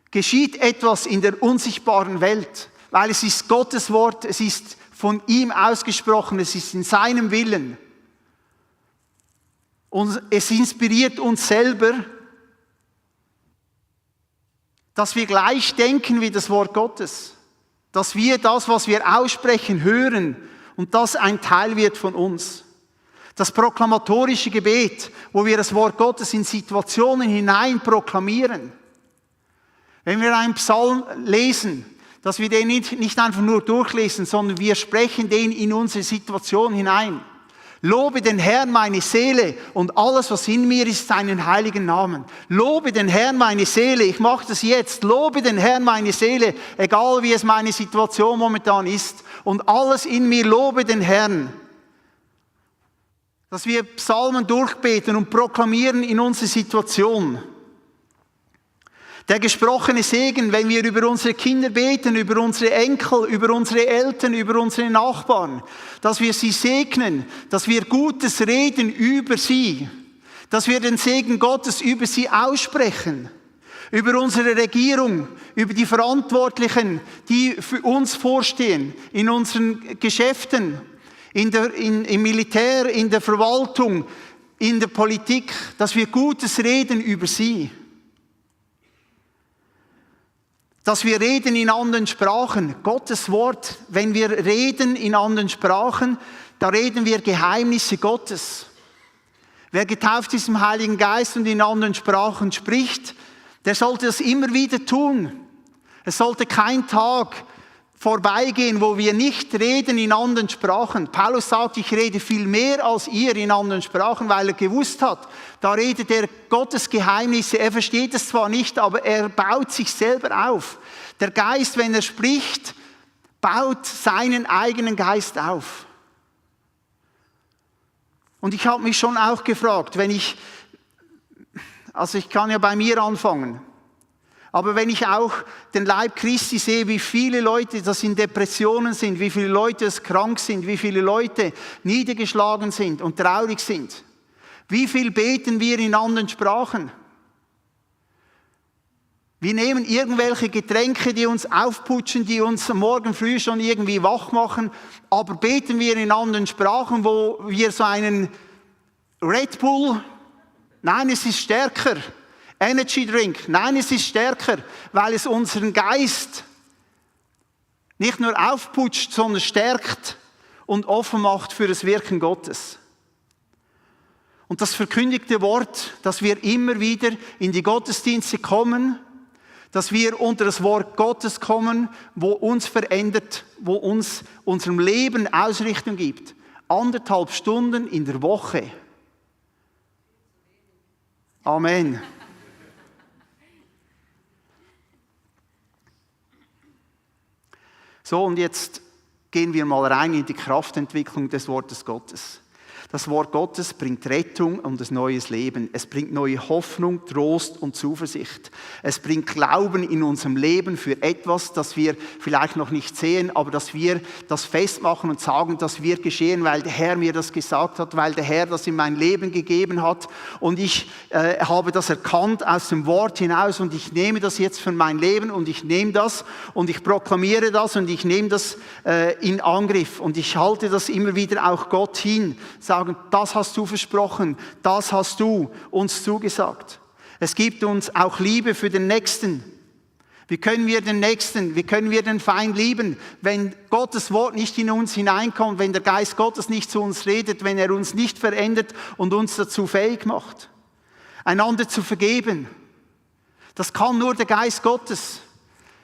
geschieht etwas in der unsichtbaren Welt, weil es ist Gottes Wort, es ist von ihm ausgesprochen, es ist in seinem Willen. Und es inspiriert uns selber, dass wir gleich denken wie das Wort Gottes. Dass wir das, was wir aussprechen, hören und das ein Teil wird von uns. Das proklamatorische Gebet, wo wir das Wort Gottes in Situationen hinein proklamieren. Wenn wir einen Psalm lesen, dass wir den nicht einfach nur durchlesen, sondern wir sprechen den in unsere Situation hinein. Lobe den Herrn meine Seele und alles, was in mir ist, seinen heiligen Namen. Lobe den Herrn meine Seele, ich mache das jetzt. Lobe den Herrn meine Seele, egal wie es meine Situation momentan ist. Und alles in mir lobe den Herrn. Dass wir Psalmen durchbeten und proklamieren in unserer Situation. Der gesprochene Segen, wenn wir über unsere Kinder beten, über unsere Enkel, über unsere Eltern, über unsere Nachbarn, dass wir sie segnen, dass wir Gutes reden über sie, dass wir den Segen Gottes über sie aussprechen, über unsere Regierung, über die Verantwortlichen, die für uns vorstehen, in unseren Geschäften, im Militär, in der Verwaltung, in der Politik, dass wir Gutes reden über sie. Dass wir reden in anderen Sprachen. Gottes Wort, wenn wir reden in anderen Sprachen, da reden wir Geheimnisse Gottes. Wer getauft ist im Heiligen Geist und in anderen Sprachen spricht, der sollte das immer wieder tun. Es sollte kein Tag vorbeigehen, wo wir nicht reden in anderen Sprachen. Paulus sagt, ich rede viel mehr als ihr in anderen Sprachen, weil er gewusst hat, da redet er Gottes Geheimnisse. Er versteht es zwar nicht, aber er baut sich selber auf. Der Geist, wenn er spricht, baut seinen eigenen Geist auf. Und ich habe mich schon auch gefragt, ich kann ja bei mir anfangen. Aber wenn ich auch den Leib Christi sehe, wie viele Leute das in Depressionen sind, wie viele Leute es krank sind, wie viele Leute niedergeschlagen sind und traurig sind. Wie viel beten wir in anderen Sprachen? Wir nehmen irgendwelche Getränke, die uns aufputschen, die uns morgen früh schon irgendwie wach machen, aber beten wir in anderen Sprachen, wo wir so einen Red Bull, nein, es ist stärker, Energy Drink, nein, es ist stärker, weil es unseren Geist nicht nur aufputscht, sondern stärkt und offen macht für das Wirken Gottes. Und das verkündigte Wort, dass wir immer wieder in die Gottesdienste kommen, dass wir unter das Wort Gottes kommen, wo uns verändert, wo uns unserem Leben Ausrichtung gibt. 1,5 Stunden in der Woche. Amen. So, und jetzt gehen wir mal rein in die Kraftentwicklung des Wortes Gottes. Das Wort Gottes bringt Rettung und ein neues Leben. Es bringt neue Hoffnung, Trost und Zuversicht. Es bringt Glauben in unserem Leben für etwas, das wir vielleicht noch nicht sehen, aber dass wir das festmachen und sagen, das wird geschehen, weil der Herr mir das gesagt hat, weil der Herr das in mein Leben gegeben hat. Und ich habe das erkannt aus dem Wort hinaus und ich nehme das jetzt für mein Leben und ich nehme das und ich proklamiere das und ich nehme das in Angriff. Und ich halte das immer wieder auch Gott hin, sagen, das hast du versprochen, das hast du uns zugesagt. Es gibt uns auch Liebe für den Nächsten. Wie können wir den Nächsten, wie können wir den Feind lieben, wenn Gottes Wort nicht in uns hineinkommt, wenn der Geist Gottes nicht zu uns redet, wenn er uns nicht verändert und uns dazu fähig macht, einander zu vergeben. Das kann nur der Geist Gottes.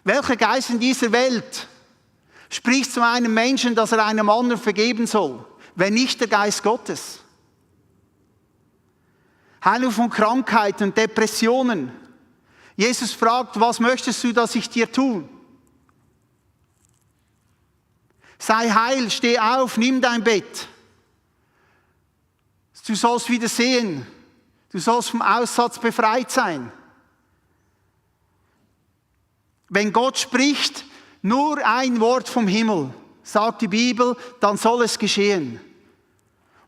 Welcher Geist in dieser Welt spricht zu einem Menschen, dass er einem anderen vergeben soll? Wenn nicht der Geist Gottes. Heilung von Krankheiten und Depressionen. Jesus fragt, was möchtest du, dass ich dir tue? Sei heil, steh auf, nimm dein Bett. Du sollst wieder sehen. Du sollst vom Aussatz befreit sein. Wenn Gott spricht, nur ein Wort vom Himmel, sagt die Bibel, dann soll es geschehen.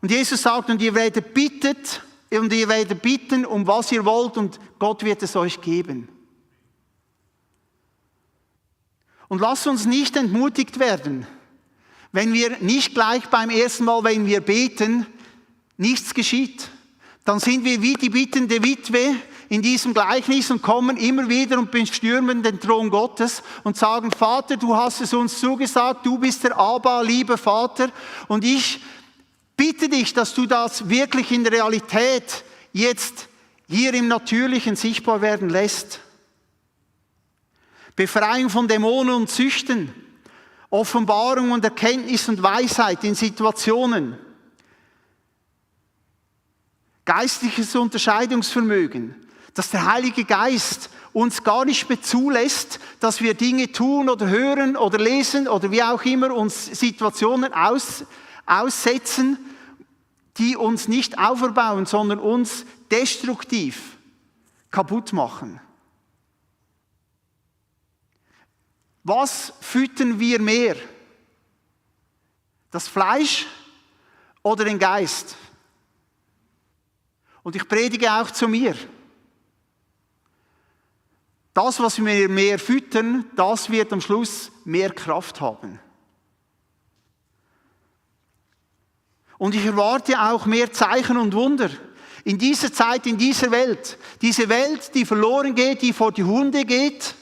Und Jesus sagt, und ihr werdet bitten, um was ihr wollt, und Gott wird es euch geben. Und lasst uns nicht entmutigt werden, wenn wir nicht gleich beim ersten Mal, wenn wir beten, nichts geschieht. Dann sind wir wie die bittende Witwe in diesem Gleichnis und kommen immer wieder und bestürmen den Thron Gottes und sagen, Vater, du hast es uns zugesagt, du bist der Abba, lieber Vater, und ich bitte dich, dass du das wirklich in Realität jetzt hier im Natürlichen sichtbar werden lässt. Befreiung von Dämonen und Süchten, Offenbarung und Erkenntnis und Weisheit in Situationen, geistliches Unterscheidungsvermögen, dass der Heilige Geist uns gar nicht mehr zulässt, dass wir Dinge tun oder hören oder lesen oder wie auch immer uns Situationen aussetzen, die uns nicht auferbauen, sondern uns destruktiv kaputt machen. Was füttern wir mehr? Das Fleisch oder den Geist? Und ich predige auch zu mir. Das, was wir mehr füttern, das wird am Schluss mehr Kraft haben. Und ich erwarte auch mehr Zeichen und Wunder. In dieser Zeit, in dieser Welt. Diese Welt, die verloren geht, die vor die Hunde geht.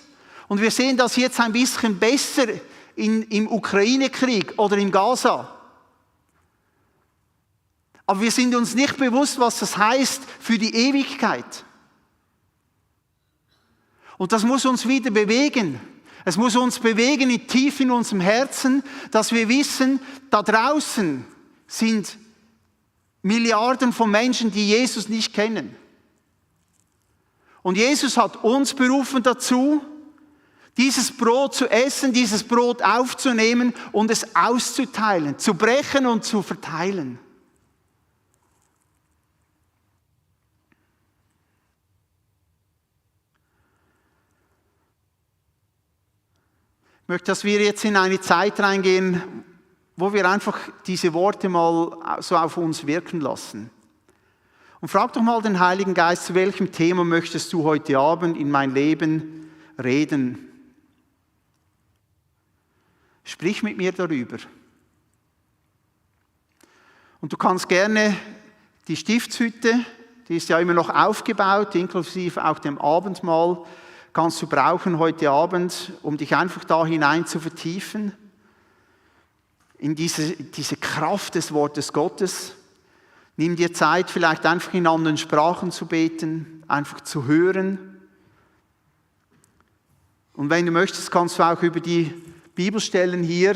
Und wir sehen das jetzt ein bisschen besser im Ukraine-Krieg oder in Gaza. Aber wir sind uns nicht bewusst, was das heißt für die Ewigkeit. Und das muss uns wieder bewegen. Es muss uns bewegen tief in unserem Herzen, dass wir wissen, da draußen sind Milliarden von Menschen, die Jesus nicht kennen. Und Jesus hat uns berufen dazu, dieses Brot zu essen, dieses Brot aufzunehmen und es auszuteilen, zu brechen und zu verteilen. Ich möchte, dass wir jetzt in eine Zeit reingehen, wo wir einfach diese Worte mal so auf uns wirken lassen. Und frag doch mal den Heiligen Geist, zu welchem Thema möchtest du heute Abend in mein Leben reden? Sprich mit mir darüber. Und du kannst gerne die Stiftshütte, die ist ja immer noch aufgebaut, inklusive auch dem Abendmahl, kannst du brauchen heute Abend, um dich einfach da hinein zu vertiefen, in diese Kraft des Wortes Gottes. Nimm dir Zeit, vielleicht einfach in anderen Sprachen zu beten, einfach zu hören. Und wenn du möchtest, kannst du auch über die Bibelstellen hier,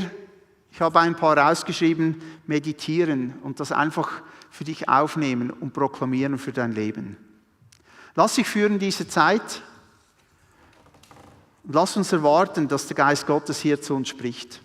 ich habe ein paar rausgeschrieben, meditieren und das einfach für dich aufnehmen und proklamieren für dein Leben. Lass dich führen diese Zeit und lass uns erwarten, dass der Geist Gottes hier zu uns spricht.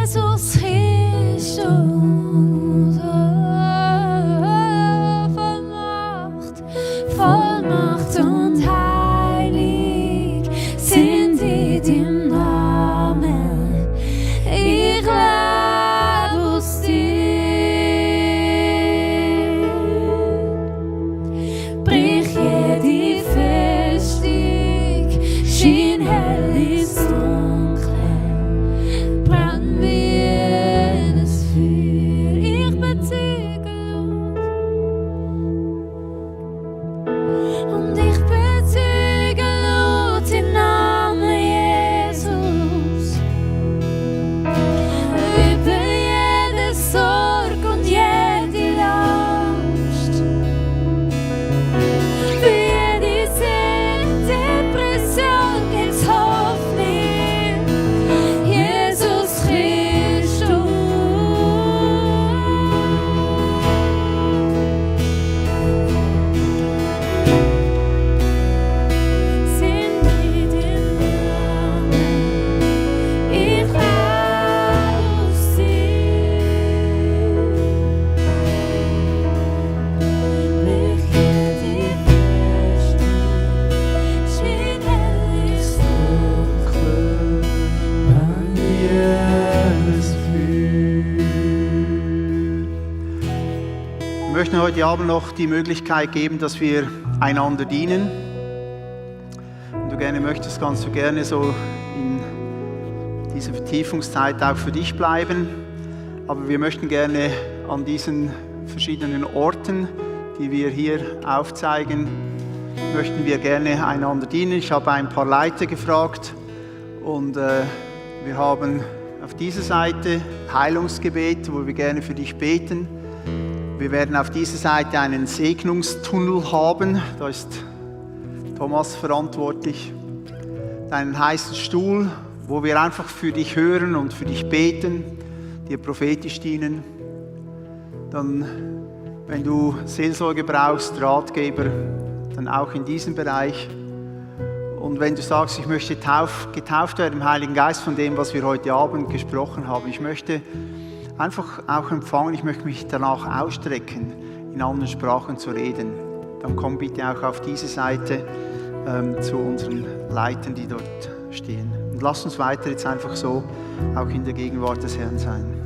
Jesus Christus. möchten heute Abend noch die Möglichkeit geben, dass wir einander dienen. Wenn du gerne möchtest, kannst du gerne so in dieser Vertiefungszeit auch für dich bleiben. Aber wir möchten gerne an diesen verschiedenen Orten, die wir hier aufzeigen, möchten wir gerne einander dienen. Ich habe ein paar Leiter gefragt und wir haben auf dieser Seite Heilungsgebet, wo wir gerne für dich beten. Wir werden auf dieser Seite einen Segnungstunnel haben, da ist Thomas verantwortlich. Einen heißen Stuhl, wo wir einfach für dich hören und für dich beten, dir prophetisch dienen. Dann, wenn du Seelsorge brauchst, Ratgeber, dann auch in diesem Bereich. Und wenn du sagst, ich möchte getauft werden im Heiligen Geist von dem, was wir heute Abend gesprochen haben, ich möchte einfach auch empfangen, ich möchte mich danach ausstrecken, in anderen Sprachen zu reden, dann komm bitte auch auf diese Seite zu unseren Leitern, die dort stehen. Und lass uns weiter jetzt einfach so auch in der Gegenwart des Herrn sein.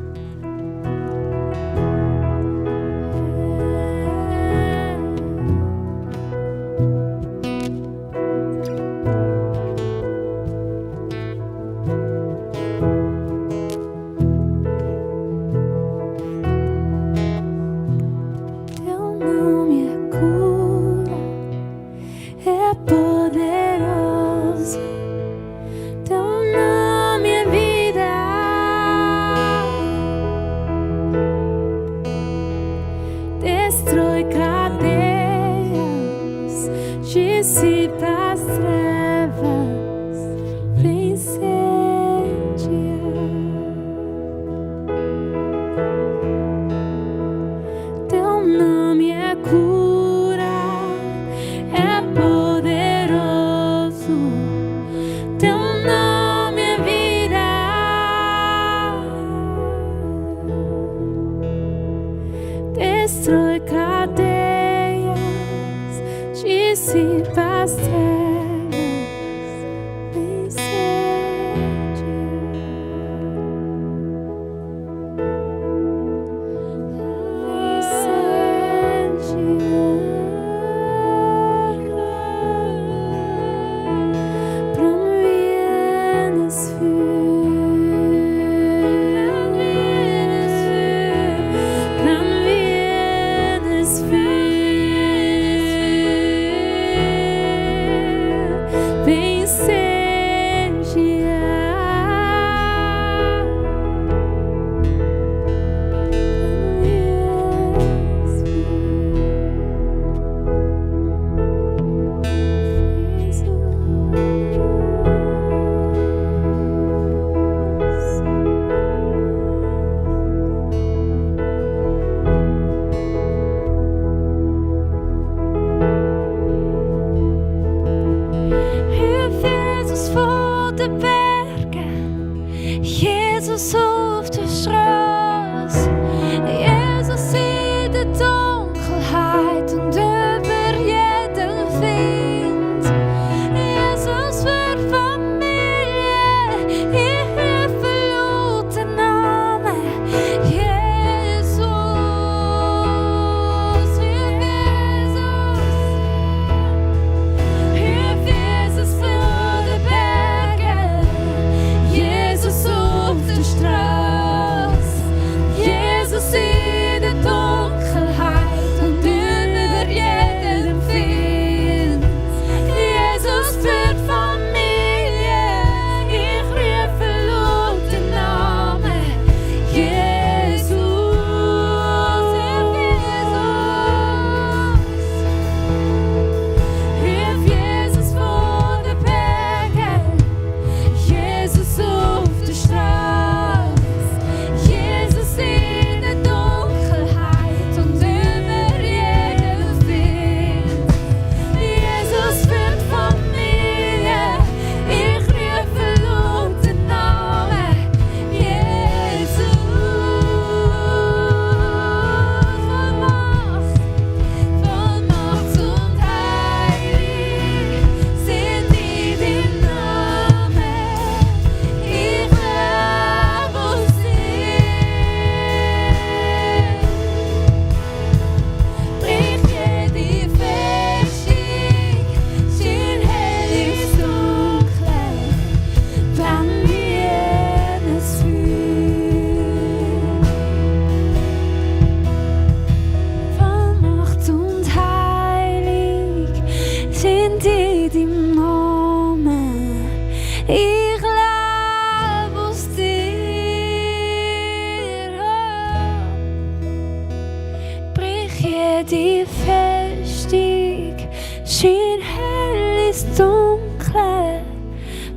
die Felsstieg schien hell ins Dunkle,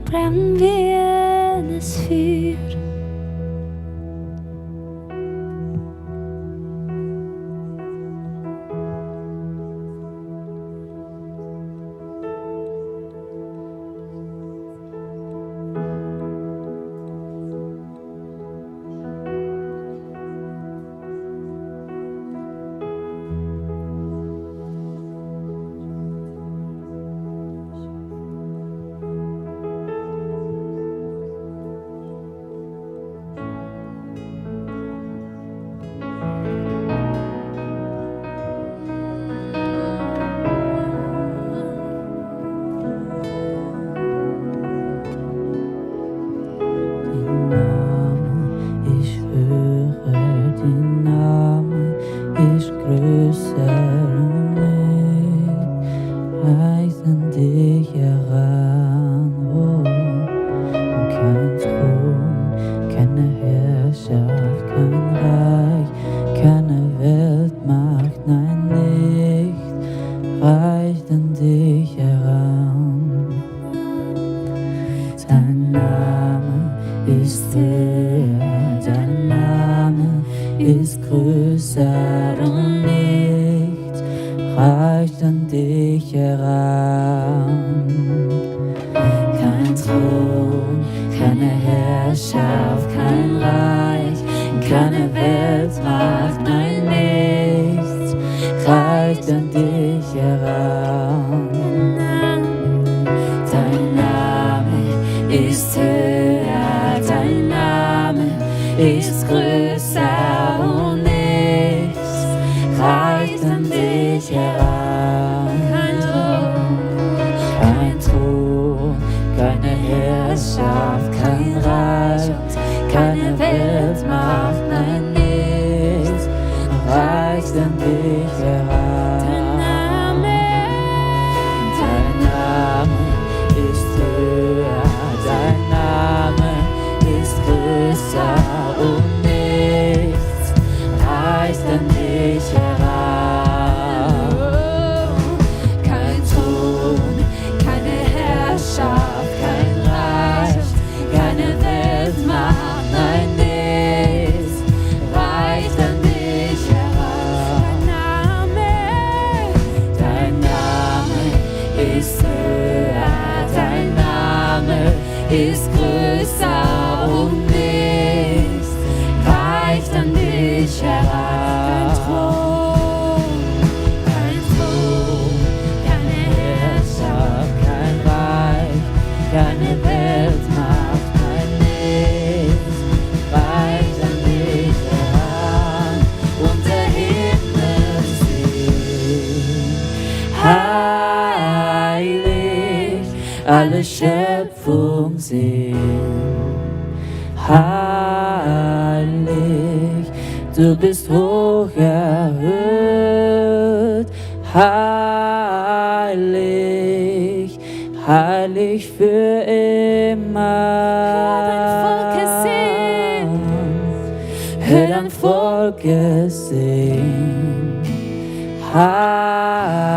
brennen wir in das Feuer. Alle Schöpfung singt, heilig, du bist hoch erhöht, heilig, heilig für immer. Hör dein Volk es singt, heilig,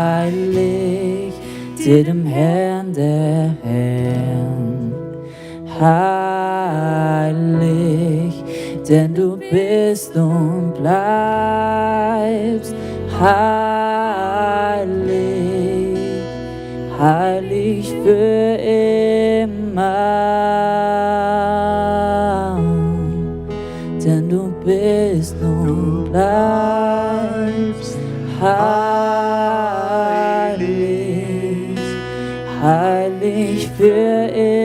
dir dem Herrn der Herrn, heilig, denn du bist und bleibst heilig, heilig für immer, denn du bist und bleibst heilig, heilig für immer.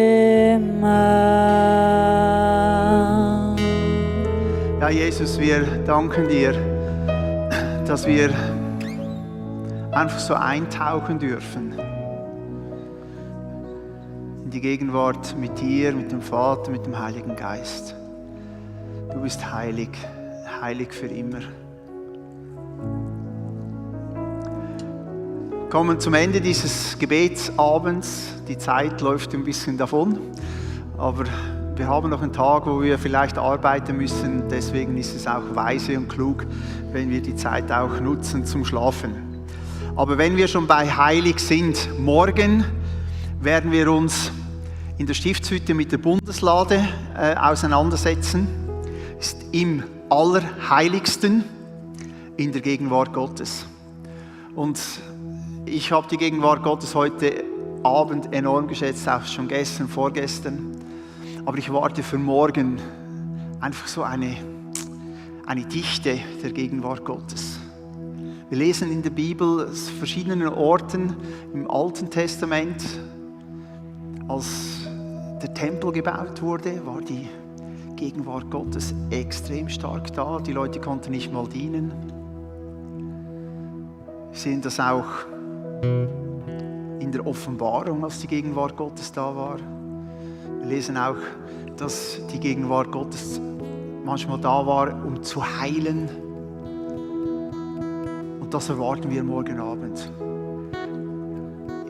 Ja, Jesus, wir danken dir, dass wir einfach so eintauchen dürfen in die Gegenwart mit dir, mit dem Vater, mit dem Heiligen Geist. Du bist heilig, heilig für immer. Wir kommen zum Ende dieses Gebetsabends. Die Zeit läuft ein bisschen davon, aber wir haben noch einen Tag, wo wir vielleicht arbeiten müssen. Deswegen ist es auch weise und klug, wenn wir die Zeit auch nutzen zum Schlafen. Aber wenn wir schon bei heilig sind, morgen werden wir uns in der Stiftshütte mit der Bundeslade auseinandersetzen. Ist im Allerheiligsten in der Gegenwart Gottes. Und ich habe die Gegenwart Gottes heute Abend enorm geschätzt, auch schon gestern, vorgestern. Aber ich warte für morgen einfach so eine Dichte der Gegenwart Gottes. Wir lesen in der Bibel aus verschiedenen Orten im Alten Testament, als der Tempel gebaut wurde, war die Gegenwart Gottes extrem stark da. Die Leute konnten nicht mal dienen. Wir sehen das auch in der Offenbarung, als die Gegenwart Gottes da war. Wir lesen auch, dass die Gegenwart Gottes manchmal da war, um zu heilen. Und das erwarten wir morgen Abend.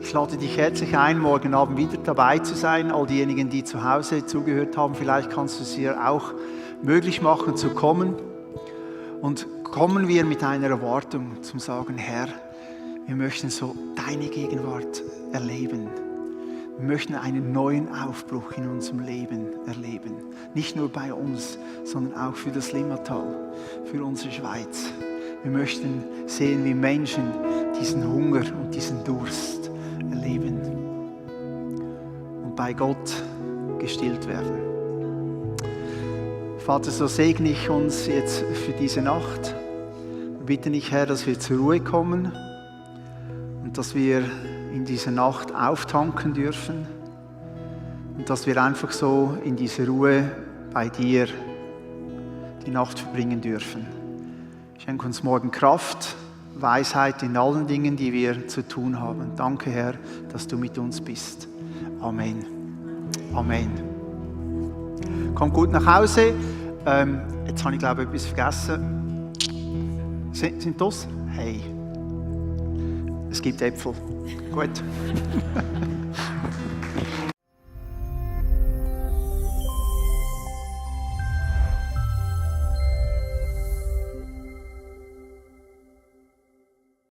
Ich lade dich herzlich ein, morgen Abend wieder dabei zu sein. All diejenigen, die zu Hause zugehört haben, vielleicht kannst du es dir auch möglich machen, zu kommen. Und kommen wir mit einer Erwartung zum Sagen, Herr, wir möchten so deine Gegenwart erleben. Wir möchten einen neuen Aufbruch in unserem Leben erleben. Nicht nur bei uns, sondern auch für das Limmatal, für unsere Schweiz. Wir möchten sehen, wie Menschen diesen Hunger und diesen Durst erleben und bei Gott gestillt werden. Vater, so segne ich uns jetzt für diese Nacht. Bitte dich, Herr, dass wir zur Ruhe kommen und dass wir in dieser Nacht auftanken dürfen und dass wir einfach so in dieser Ruhe bei dir die Nacht verbringen dürfen. Schenk uns morgen Kraft, Weisheit in allen Dingen, die wir zu tun haben. Danke, Herr, dass du mit uns bist. Amen. Amen. Kommt gut nach Hause. Jetzt habe ich, glaube ich, etwas vergessen. Sind das? Hey. Es gibt Äpfel. Gut.